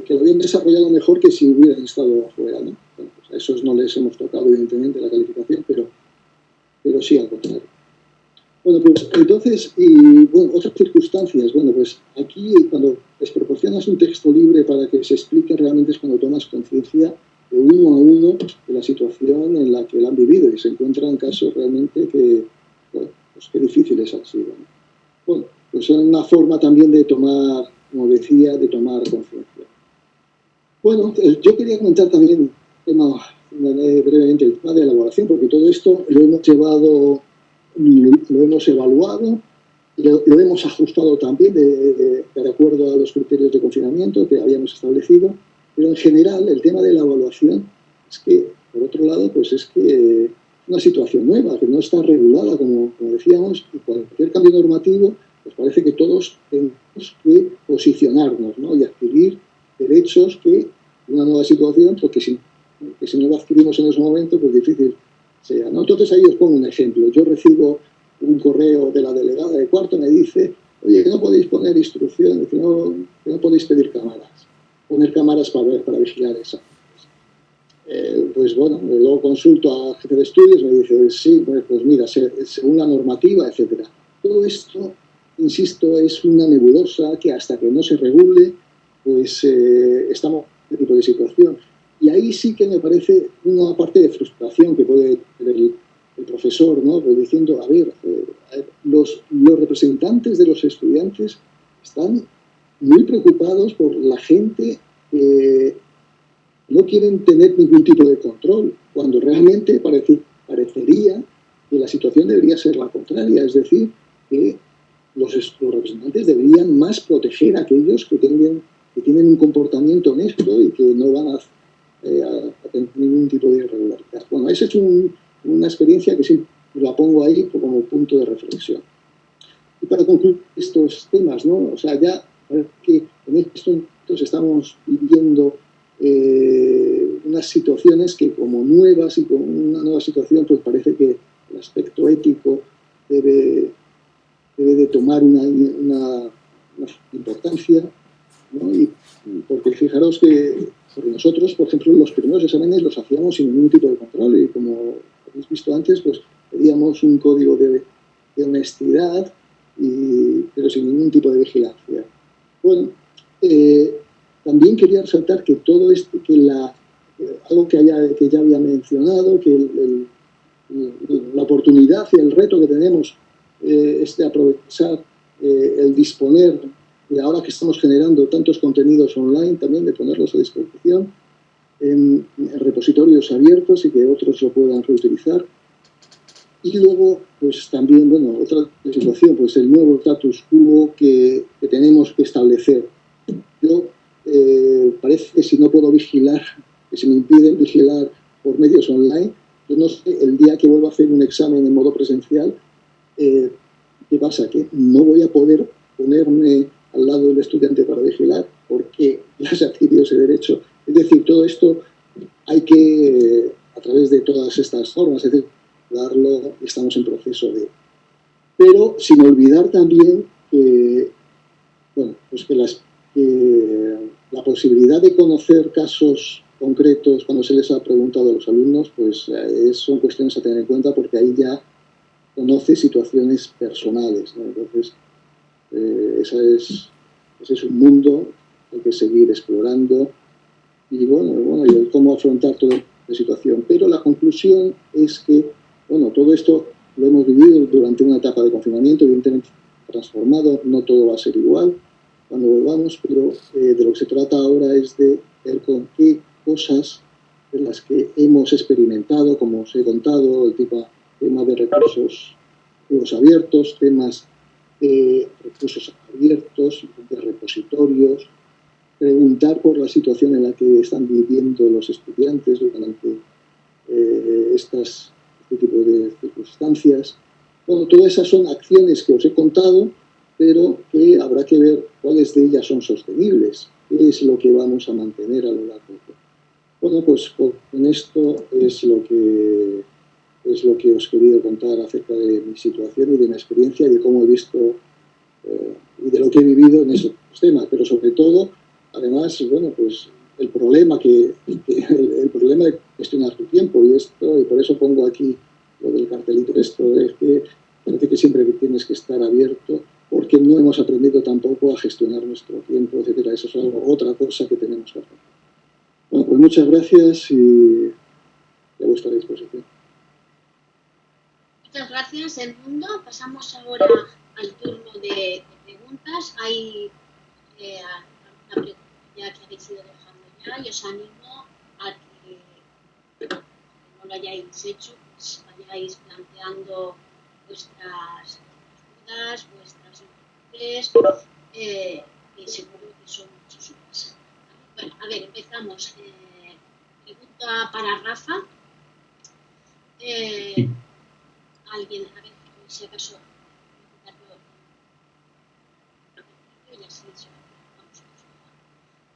lo habían desarrollado mejor que si hubieran estado afuera, ¿no? Bueno, pues a esos no les hemos tocado evidentemente la calificación, pero sí al contrario. Bueno, pues entonces, otras circunstancias. Bueno, pues aquí cuando les proporcionas un texto libre para que se explique realmente es cuando tomas conciencia de uno a uno de la situación en la que la han vivido y se encuentran casos realmente que difíciles han sido, ¿no? Bueno, pues es una forma también de tomar, como decía, de tomar conciencia. Bueno, yo quería comentar también brevemente el tema de elaboración, porque todo esto lo hemos evaluado, lo hemos ajustado también de acuerdo a los criterios de confinamiento que habíamos establecido, pero en general el tema de la evaluación es que, por otro lado, pues es que una situación nueva, que no está regulada, como decíamos, y cualquier cambio normativo, pues parece que todos tenemos que posicionarnos, ¿no? Y adquirir derechos una nueva situación, porque si no lo adquirimos en ese momento, pues difícil sea, ¿no? entonces ahí os pongo un ejemplo. Yo recibo un correo de la delegada de cuarto, me dice, oye, que no podéis poner instrucciones, que no podéis pedir cámaras, poner cámaras para vigilar eso. Pues bueno, luego consulto al jefe de estudios, me dice, sí, pues mira, según la normativa, etcétera. Todo esto, insisto, es una nebulosa que hasta que no se regule, pues estamos en este tipo de situación. Y ahí sí que me parece una parte de frustración que puede tener el profesor, ¿no? Pues diciendo, a ver, los representantes de los estudiantes están muy preocupados por la gente que no quieren tener ningún tipo de control, cuando realmente parecería que la situación debería ser la contraria, es decir, que los representantes deberían más proteger a aquellos que tienen un comportamiento honesto y que no van a tener ningún tipo de irregularidad. Bueno, esa es una experiencia que siempre la pongo ahí como punto de reflexión. Y para concluir estos temas, ¿no? O sea, ya que en estos momentos estamos viviendo unas situaciones que como nuevas y con una nueva situación, pues parece que el aspecto ético debe de tomar una importancia, ¿no? Y porque fijaros que nosotros, por ejemplo, los primeros exámenes los hacíamos sin ningún tipo de control y como habéis visto antes, pues pedíamos un código de honestidad, pero sin ningún tipo de vigilancia. Bueno, también quería resaltar que todo esto, algo que ya había mencionado, que la oportunidad y el reto que tenemos es de aprovechar el disponer, y ahora que estamos generando tantos contenidos online, también de ponerlos a disposición en repositorios abiertos y que otros lo puedan reutilizar. Y luego, pues también, bueno, otra situación, pues el nuevo status quo que tenemos que establecer. Yo parece que si no puedo vigilar, que se me impiden vigilar por medios online, yo no sé, el día que vuelva a hacer un examen en modo presencial, ¿qué pasa? Que no voy a poder ponerme al lado del estudiante para vigilar porque ya se ha adquirido ese derecho. Es decir, todo esto hay que, a través de todas estas normas, es decir, darlo, estamos en proceso de... Pero sin olvidar también que, bueno, pues que la posibilidad de conocer casos concretos cuando se les ha preguntado a los alumnos, pues son cuestiones a tener en cuenta porque ahí ya conoce situaciones personales, ¿no? Entonces, ese es un mundo que hay que seguir explorando y bueno, y cómo afrontar toda esta situación. Pero la conclusión es que, bueno, todo esto lo hemos vivido durante una etapa de confinamiento, evidentemente transformado, no todo va a ser igual cuando volvamos, pero de lo que se trata ahora es de ver con qué cosas de las que hemos experimentado, como os he contado, el tema de recursos abiertos, temas de recursos abiertos, de repositorios, preguntar por la situación en la que están viviendo los estudiantes durante este tipo de circunstancias. Bueno, todas esas son acciones que os he contado, pero que habrá que ver cuáles de ellas son sostenibles, qué es lo que vamos a mantener a lo largo del tiempo. Bueno, pues con esto es lo que os he querido contar acerca de mi situación y de mi experiencia y de cómo he visto y de lo que he vivido en esos temas, pero sobre todo, además, bueno, pues el problema de gestionar tu tiempo y por eso pongo aquí lo del cartelito esto, es que parece que siempre tienes que estar abierto porque no hemos aprendido tampoco a gestionar nuestro tiempo, etcétera. Eso es otra cosa que tenemos que hacer. Bueno, pues muchas gracias y a vuestra disposición. Muchas gracias, Edmundo. Pasamos ahora al turno de preguntas. Hay alguna pregunta ya que habéis ido dejando ya y os animo a que no lo hayáis hecho, pues vayáis planteando vuestras dudas, vuestras inquietudes, y seguro que son muchos más. Bueno, a ver, empezamos. Pregunta para Rafa. Alguien, a ver, si acaso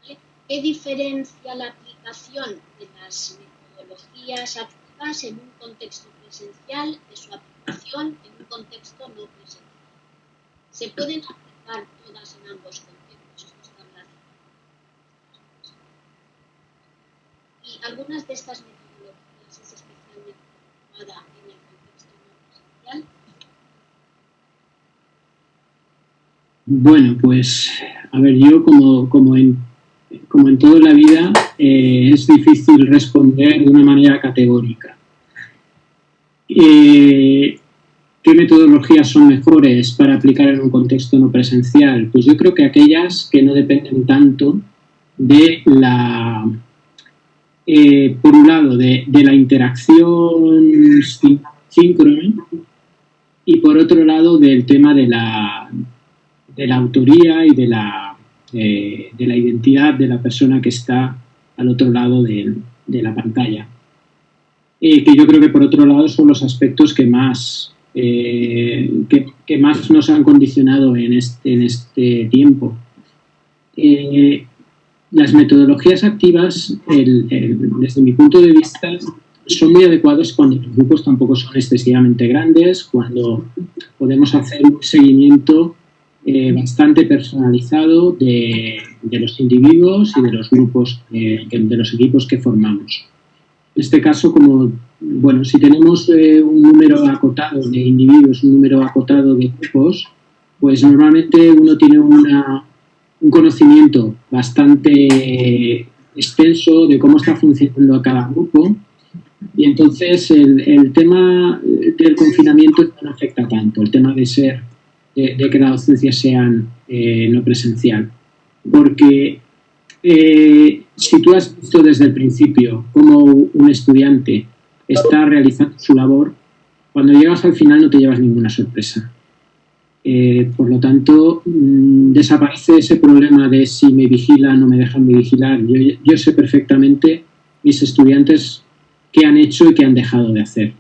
¿vale? ¿Qué diferencia la aplicación de las metodologías activas en un contexto presencial, de su aplicación en un contexto no presencial. ¿Se pueden aplicar todas en ambos contextos? Esto está hablando. Y algunas de estas metodologías es especialmente adecuada en el contexto no presencial. Bueno, pues, a ver, yo como en toda la vida es difícil responder de una manera categórica. ¿Qué metodologías son mejores para aplicar en un contexto no presencial? Pues yo creo que aquellas que no dependen tanto de por un lado, de la interacción síncrona y por otro lado del tema de la autoría y de la identidad de la persona que está al otro lado de la pantalla. Que yo creo que por otro lado son los aspectos que más nos han condicionado en este tiempo. Las metodologías activas, desde mi punto de vista, son muy adecuados cuando los grupos tampoco son excesivamente grandes, cuando podemos hacer un seguimiento bastante personalizado de los individuos y de los grupos, de los equipos que formamos. En este caso, si tenemos un número acotado de individuos, un número acotado de grupos, pues normalmente uno tiene un conocimiento bastante extenso de cómo está funcionando cada grupo y entonces el tema del confinamiento no afecta tanto, el tema de que la docencia sea no presencial, porque si tú has visto desde el principio cómo un estudiante está realizando su labor, cuando llegas al final no te llevas ninguna sorpresa. Por lo tanto, desaparece ese problema de si me vigilan o no me dejan de vigilar. Yo sé perfectamente mis estudiantes qué han hecho y qué han dejado de hacer.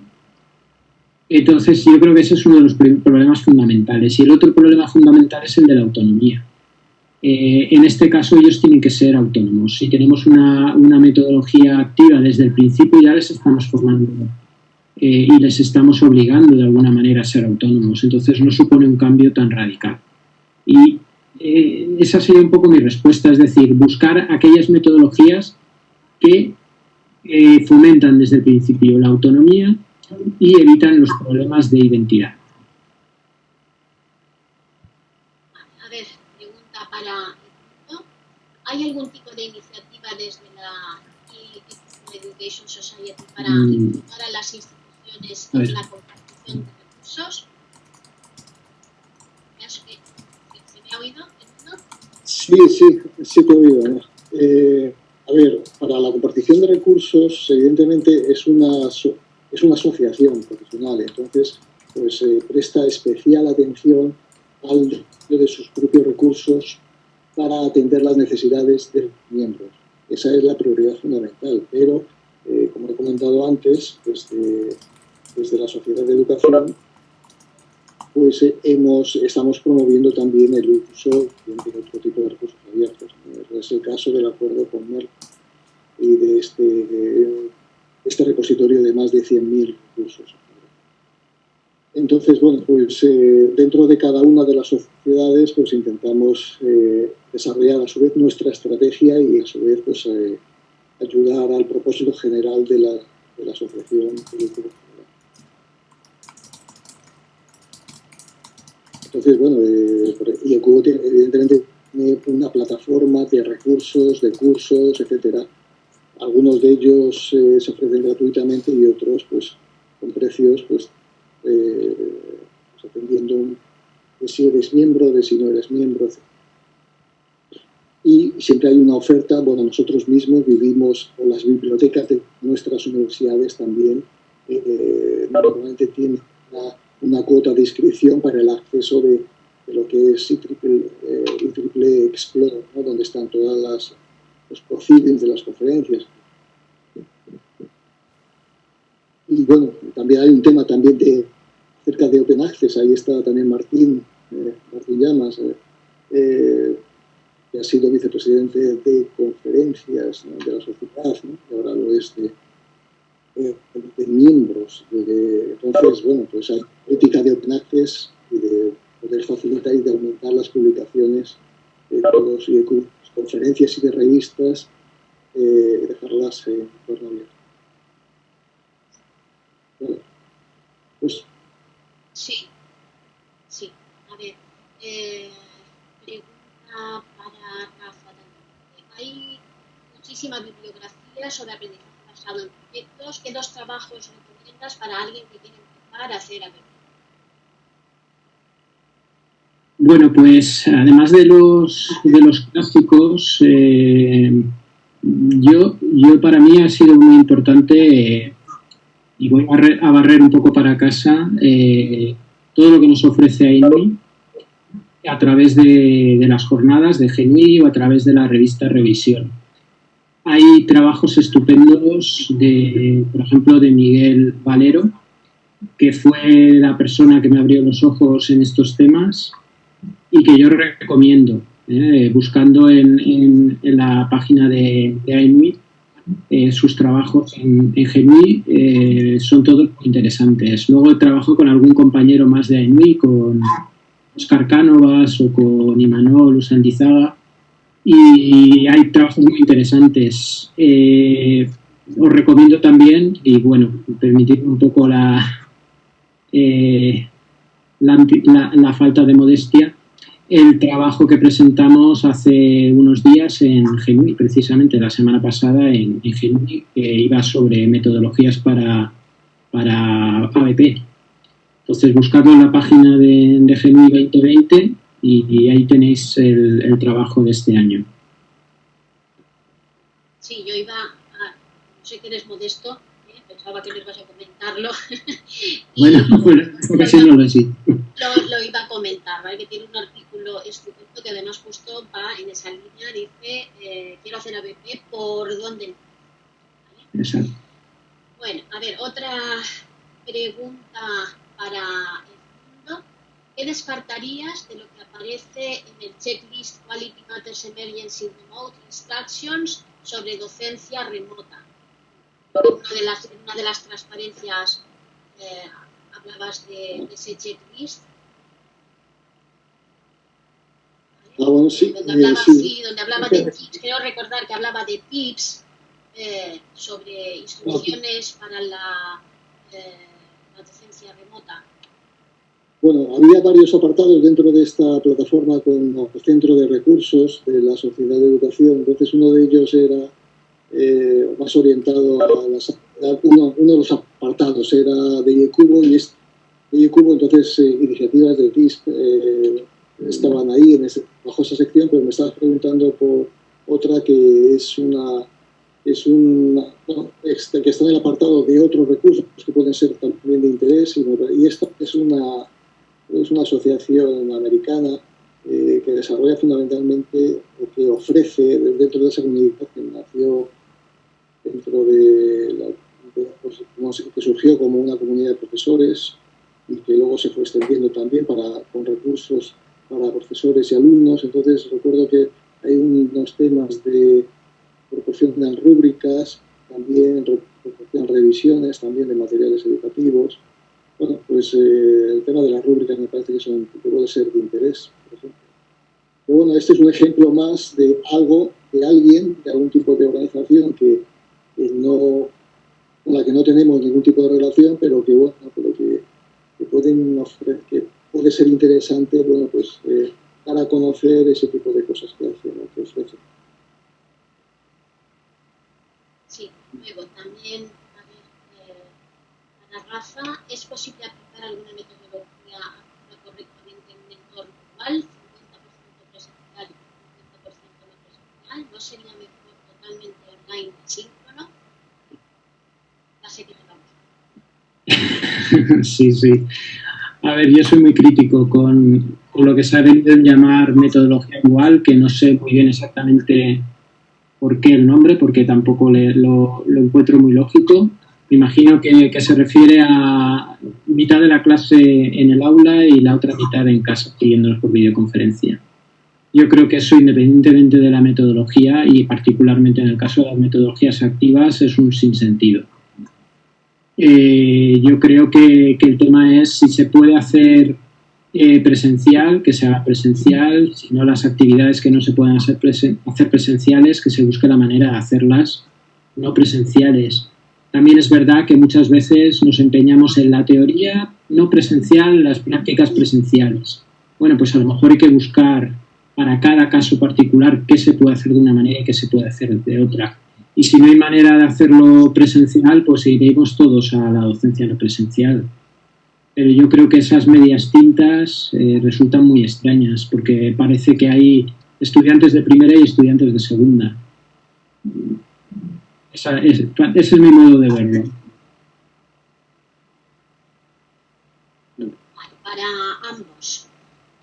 Entonces, yo creo que ese es uno de los problemas fundamentales. Y el otro problema fundamental es el de la autonomía. En este caso, ellos tienen que ser autónomos. Si tenemos una metodología activa desde el principio, ya les estamos formando y les estamos obligando de alguna manera a ser autónomos. Entonces, no supone un cambio tan radical. Y esa sería un poco mi respuesta, es decir, buscar aquellas metodologías que fomentan desde el principio la autonomía y evitan los problemas de identidad. A ver, pregunta para el grupo. ¿Hay algún tipo de iniciativa desde la Education Society para ayudar a las instituciones en la compartición de recursos? ¿Se me ha oído? Sí te he oído. A ver, para la compartición de recursos, evidentemente es una asociación profesional, entonces pues presta especial atención al desarrollo de sus propios recursos para atender las necesidades de los miembros. Esa es la prioridad fundamental, pero como he comentado antes, desde la Sociedad de Educación, pues estamos promoviendo también el uso de otro tipo de recursos abiertos. Es el caso del acuerdo con Merck y de este repositorio de más de 100.000 recursos. Entonces, bueno, pues dentro de cada una de las sociedades pues intentamos desarrollar a su vez nuestra estrategia y a su vez pues ayudar al propósito general de la asociación. Entonces, bueno, y el CUBO evidentemente tiene una plataforma de recursos, de cursos, etcétera. Algunos de ellos se ofrecen gratuitamente y otros pues con precios pues dependiendo de si eres miembro, de si no eres miembro, etc. Y siempre hay una oferta. Bueno, nosotros mismos vivimos, o las bibliotecas de nuestras universidades también normalmente tienen una cuota de inscripción para el acceso de lo que es IEEE Explorer, ¿no? Donde están todas los proceedings de las conferencias. Y bueno, también hay un tema también acerca de Open Access. Ahí está también Martín Llamas, que ha sido vicepresidente de conferencias, ¿no?, de la sociedad, ¿no?, y ahora lo es de miembros. Entonces, bueno, pues hay política de open access y de poder facilitar y de aumentar las publicaciones de todos y de conferencias y de revistas, dejarlas en entorno abierto. Bueno, pues... Sí. A ver, pregunta para Rafa también. Hay muchísima bibliografía sobre aprendizaje basado en proyectos. ¿Qué dos trabajos recomiendas para alguien que quiere empezar a hacer ABP? Bueno, pues además de los clásicos, yo para mí ha sido muy importante, y voy a barrer un poco para casa, todo lo que nos ofrece AINMI a través de las jornadas de GENUI o a través de la revista Revisión. Hay trabajos estupendos, por ejemplo, de Miguel Valero, que fue la persona que me abrió los ojos en estos temas y que yo recomiendo, buscando en la página de AINMI, sus trabajos en GENUI son todos muy interesantes. Luego trabajo con algún compañero más de AINMI, con Óscar Cánovas o con Imanol Usandizaga, y hay trabajos muy interesantes. Os recomiendo también, y bueno, permitidme un poco la falta de modestia, el trabajo que presentamos hace unos días en GENUI, precisamente la semana pasada en GENUI, que iba sobre metodologías para ABP. Entonces, buscadlo en la página de GENUI 2020 y ahí tenéis el trabajo de este año. Sí, yo iba a... No sé que eres modesto, pensaba que no ibas a comentarlo. Bueno, porque si no lo sí. Lo iba a comentar, ¿vale? Que tiene un artículo estupendo que además justo va en esa línea, dice, quiero hacer ABP, ¿por dónde? ¿Vale? Exacto. Bueno, a ver, otra pregunta para el mundo. ¿Qué descartarías de lo que aparece en el checklist Quality Matters Emergency Remote Instructions sobre docencia remota? En una de las transparencias hablabas de ese checklist. Ah, bueno, sí. Donde hablaba de tips, creo recordar que hablaba de tips sobre instrucciones para la docencia remota. Bueno, había varios apartados dentro de esta plataforma con el centro de recursos de la Sociedad de Educación. Entonces, uno de ellos era más orientado a las... Uno de los apartados era de IECUBO, y de IECUBO, entonces iniciativas de TISC estaban ahí bajo esa sección, pero me estabas preguntando por otra que que está en el apartado de otros recursos que pueden ser también de interés, y esta es una asociación americana que desarrolla fundamentalmente, o que ofrece dentro de esa comunidad que nació dentro que surgió como una comunidad de profesores y que luego se fue extendiendo también con recursos para profesores y alumnos. Entonces recuerdo que hay unos temas de proporcionan rúbricas, también proporcionan revisiones también de materiales educativos. Bueno, pues el tema de las rúbricas me parece que puede ser de interés, por ejemplo. Pero bueno, este es un ejemplo más de algo, de alguien, de algún tipo de organización con la que no tenemos ningún tipo de relación, pero que bueno, que pueden ofrecer, que puede ser interesante, bueno, pues para conocer ese tipo de cosas que hacen, que ofrecen. Sí, luego también, para Rafa, ¿es posible aplicar alguna metodología correctamente en un entorno igual, 50% presencial y 50% no presencial? ¿No sería mejor totalmente online y síncrono? Ya sé que me vamos. Sí. A ver, yo soy muy crítico con lo que se ha venido a llamar metodología igual, que no sé muy bien exactamente por qué el nombre, porque tampoco lo encuentro muy lógico. Me imagino que se refiere a mitad de la clase en el aula y la otra mitad en casa, siguiéndonos por videoconferencia. Yo creo que eso, independientemente de la metodología, y particularmente en el caso de las metodologías activas, es un sinsentido. Yo creo que el tema es si se puede hacer presencial, que se haga presencial, si no las actividades que no se puedan hacer presenciales, que se busque la manera de hacerlas no presenciales. También es verdad que muchas veces nos empeñamos en la teoría no presencial, las prácticas presenciales. Bueno, pues a lo mejor hay que buscar para cada caso particular qué se puede hacer de una manera y qué se puede hacer de otra. Y si no hay manera de hacerlo presencial, pues iremos todos a la docencia no presencial. Pero yo creo que esas medias tintas resultan muy extrañas, porque parece que hay estudiantes de primera y estudiantes de segunda. Ese es mi modo de verlo. Para ambos,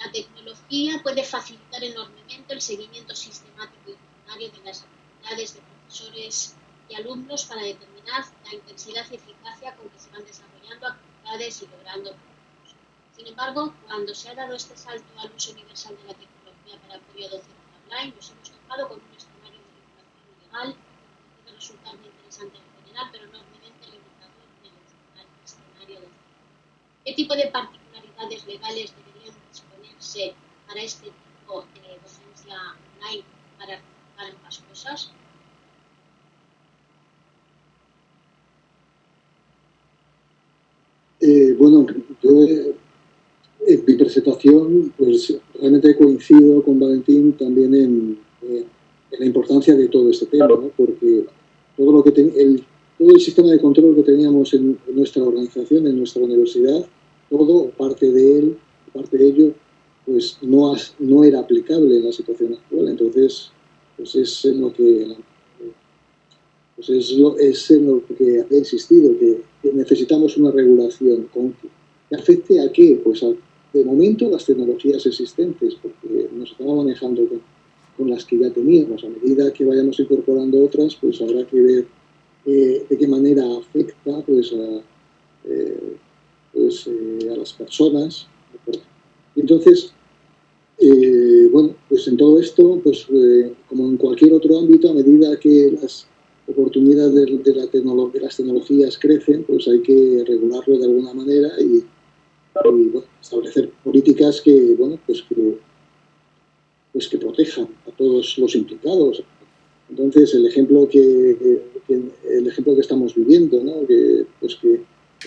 la tecnología puede facilitar enormemente el seguimiento sistemático y rutinario de las actividades de profesores y alumnos para determinar la intensidad y eficacia con que se van desarrollando actividades y logrando objetivos. Sin embargo, cuando se ha dado este salto al uso universal de la tecnología para apoyo docente online, nos hemos topado con un escenario de regulación ilegal que puede resultar muy interesante en general, pero enormemente limitador en el escenario docente. ¿Qué tipo de particularidades legales deberían disponerse para este tipo de docencia online para realizar ambas cosas? Bueno, yo en mi presentación pues realmente coincido con Valentín también en la importancia de todo este tema, ¿no? Porque todo lo que todo el sistema de control que teníamos en nuestra organización, en nuestra universidad, todo, parte de ello, pues no era aplicable en la situación actual. Entonces, pues es en lo que he insistido, que necesitamos una regulación que afecte a qué, pues de momento las tecnologías existentes, porque nos estamos manejando con las que ya teníamos. A medida que vayamos incorporando otras, pues habrá que ver de qué manera afecta pues a las personas. Entonces, bueno, pues en todo esto, pues como en cualquier otro ámbito, a medida que las oportunidades de las tecnologías crecen, pues hay que regularlo de alguna manera y bueno, establecer políticas que, bueno, pues que protejan a todos los implicados. Entonces, el ejemplo que estamos viviendo, ¿no? que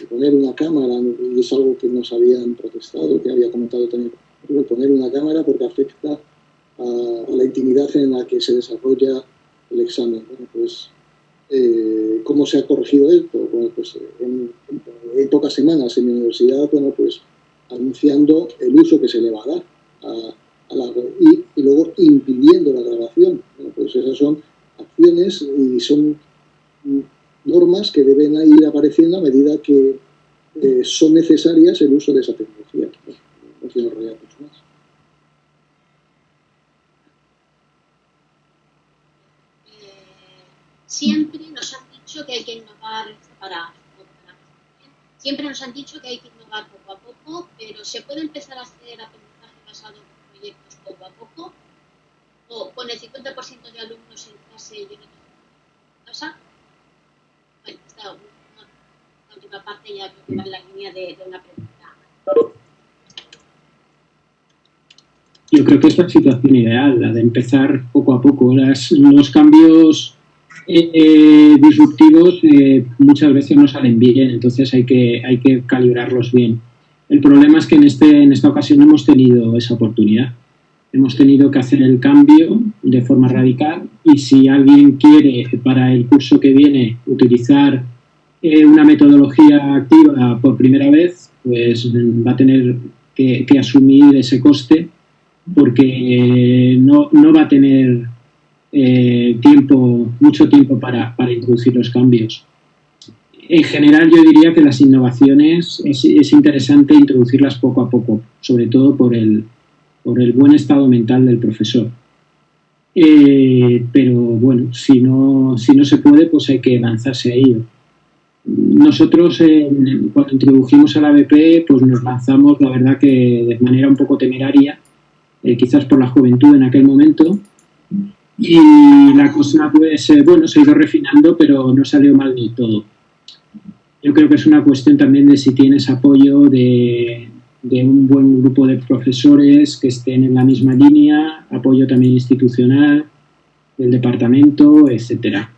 poner una cámara, y es algo que nos habían protestado, que había comentado también, poner una cámara porque afecta a la intimidad en la que se desarrolla el examen. Bueno, pues, ¿cómo se ha corregido esto? Bueno, pues en pocas semanas en mi universidad, bueno, pues anunciando el uso que se le va a dar y luego impidiendo la grabación. Bueno, pues esas son acciones y son normas que deben ir apareciendo a medida que son necesarias el uso de esa tecnología. No quiero enrollar mucho más. Siempre nos han dicho que hay que innovar siempre nos han dicho que hay que innovar poco a poco, pero ¿se puede empezar a hacer aprendizaje basado en proyectos poco a poco? ¿O con el 50% de alumnos en clase y en otros en casa? Bueno, esta última parte ya creo que va en la línea de una pregunta. Yo creo que es la situación ideal, la de empezar poco a poco. Los cambios disruptivos muchas veces no salen bien, entonces hay que calibrarlos bien. El problema es que en esta ocasión no hemos tenido esa oportunidad. Hemos tenido que hacer el cambio de forma radical y si alguien quiere para el curso que viene utilizar una metodología activa por primera vez, pues va a tener que asumir ese coste porque no va a tener mucho tiempo para introducir los cambios. En general yo diría que las innovaciones es interesante introducirlas poco a poco, sobre todo por el buen estado mental del profesor. Pero bueno, si no se puede, pues hay que lanzarse a ello. Nosotros cuando introdujimos a la BP, pues nos lanzamos, la verdad que de manera un poco temeraria, quizás por la juventud en aquel momento, y la cosa pues, bueno, se ha ido refinando, pero no salió mal del todo. yo creo que es una cuestión también de si tienes apoyo de un buen grupo de profesores que estén en la misma línea, apoyo también institucional, del departamento, etcétera.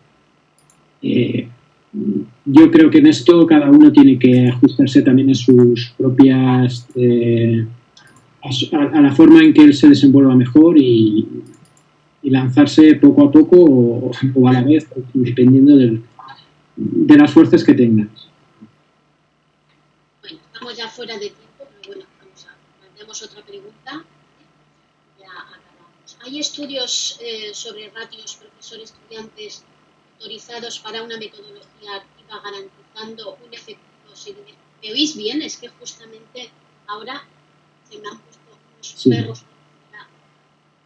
Yo creo que en esto cada uno tiene que ajustarse también a sus propias... a la forma en que él se desenvuelva mejor y lanzarse poco a poco o a la vez, dependiendo de las fuerzas que tengas. Bueno, estamos ya fuera de tiempo, pero bueno, planteamos otra pregunta. Ya acabamos. ¿Hay estudios sobre ratios profesor-estudiantes autorizados para una metodología activa garantizando un efectivo seguimiento? ¿Me oís bien? Es que justamente ahora se me han puesto unos perros.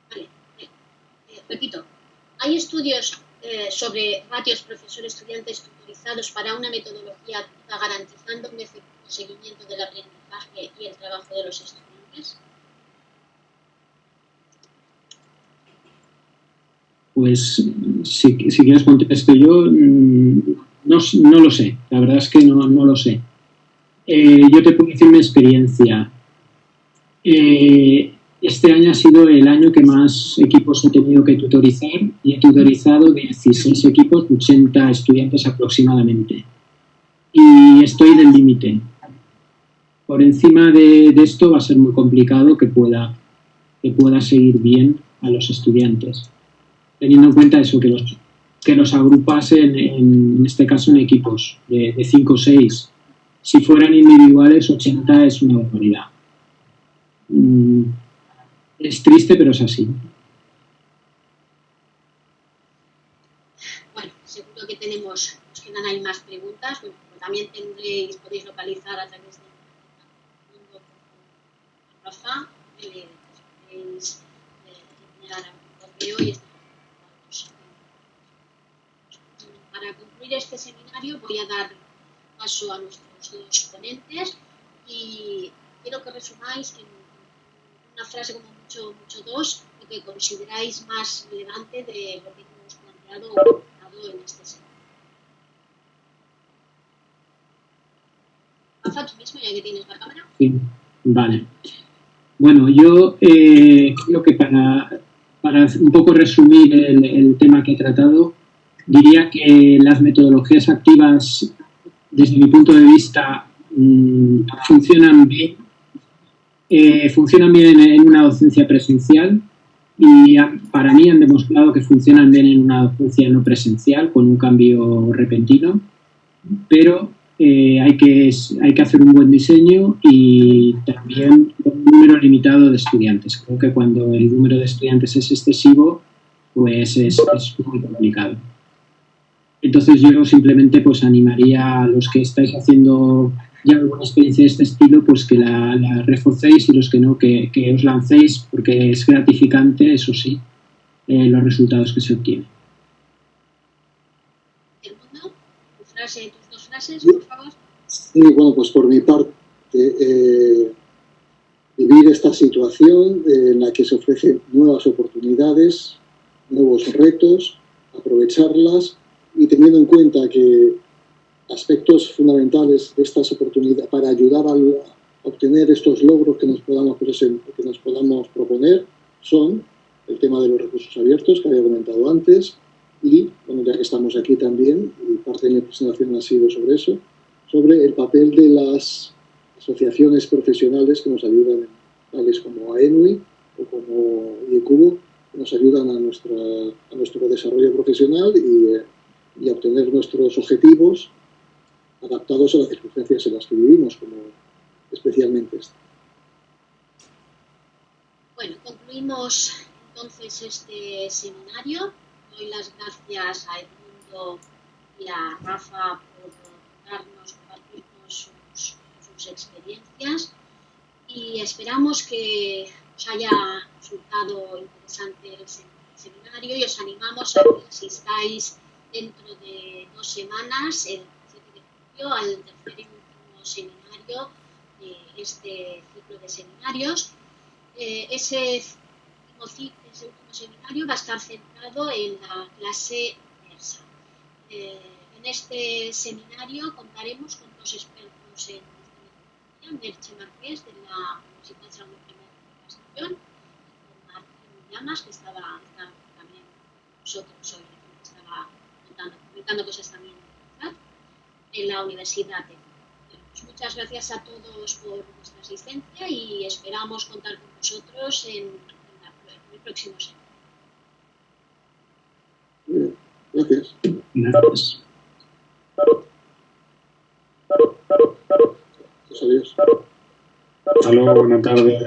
Vale. Repito, ¿hay estudios sobre ratios profesor-estudiantes autorizados para una metodología activa garantizando un efectivo seguimiento del aprendizaje y el trabajo de los estudiantes? Pues si quieres contesto yo, no lo sé, la verdad es que no lo sé. Yo te puedo decir mi experiencia. Este año ha sido el año que más equipos he tenido que tutorizar y he tutorizado 16 equipos, 80 estudiantes aproximadamente. Y estoy del límite. Por encima de esto va a ser muy complicado que pueda seguir bien a los estudiantes. Teniendo en cuenta eso, que los agrupas en este caso en equipos de 5 o 6. Si fueran individuales, 80 es una barbaridad. Es triste, pero es así. Bueno, seguro que nos quedan ahí más preguntas. Bueno, también podéis localizar a través de mundo con Rafa, le podéis enviar a un correo y para concluir este seminario voy a dar paso a nuestros dos ponentes y quiero que resumáis en una frase como mucho dos, lo que consideráis más relevante de lo que hemos planteado o comentado en este seminario. Rafa, tú mismo, ya que tienes la cámara. Sí, vale. Bueno, yo creo que para un poco resumir el tema que he tratado, diría que las metodologías activas, desde mi punto de vista, funcionan bien. Funcionan bien en una docencia presencial y para mí han demostrado que funcionan bien en una docencia no presencial con un cambio repentino, pero hay que hacer un buen diseño y también un número limitado de estudiantes. Creo que cuando el número de estudiantes es excesivo, pues es muy complicado. Entonces yo simplemente pues animaría a los que estáis haciendo ya alguna experiencia de este estilo, pues que la reforcéis y los que no, que os lancéis, porque es gratificante, eso sí, los resultados que se obtienen. Tus dos frases, por favor. Sí, bueno, pues por mi parte, vivir esta situación en la que se ofrecen nuevas oportunidades, nuevos retos, aprovecharlas y teniendo en cuenta que aspectos fundamentales de estas oportunidades para ayudar a obtener estos logros que nos podamos proponer son el tema de los recursos abiertos que había comentado antes y, bueno, ya que estamos aquí también, y parte de mi presentación ha sido sobre eso, sobre el papel de las asociaciones profesionales que nos ayudan, tales como AENUI o como IECUBO, que nos ayudan a nuestro desarrollo profesional y a obtener nuestros objetivos adaptados a las circunstancias en las que vivimos, como especialmente esta. Bueno, concluimos entonces este seminario. Doy las gracias a Edmundo y a Rafa por compartirnos sus experiencias y esperamos que os haya resultado interesante el seminario y os animamos a que asistáis dentro de 2 semanas, el 7 de julio, al tercer y último seminario de este ciclo de seminarios. Ese último seminario va a estar centrado en la clase persa. En este seminario contaremos con dos expertos en metodología, Merche Marqués, de la Universidad Jaume I de Castellón, y Martín Llamas, que estaba también con nosotros hoy, que estaba comentando cosas también en la Universidad de pues muchas gracias a todos por vuestra asistencia y esperamos contar con vosotros en el próximo semestre. Gracias. Gracias. Adiós. Hasta luego, buena tarde.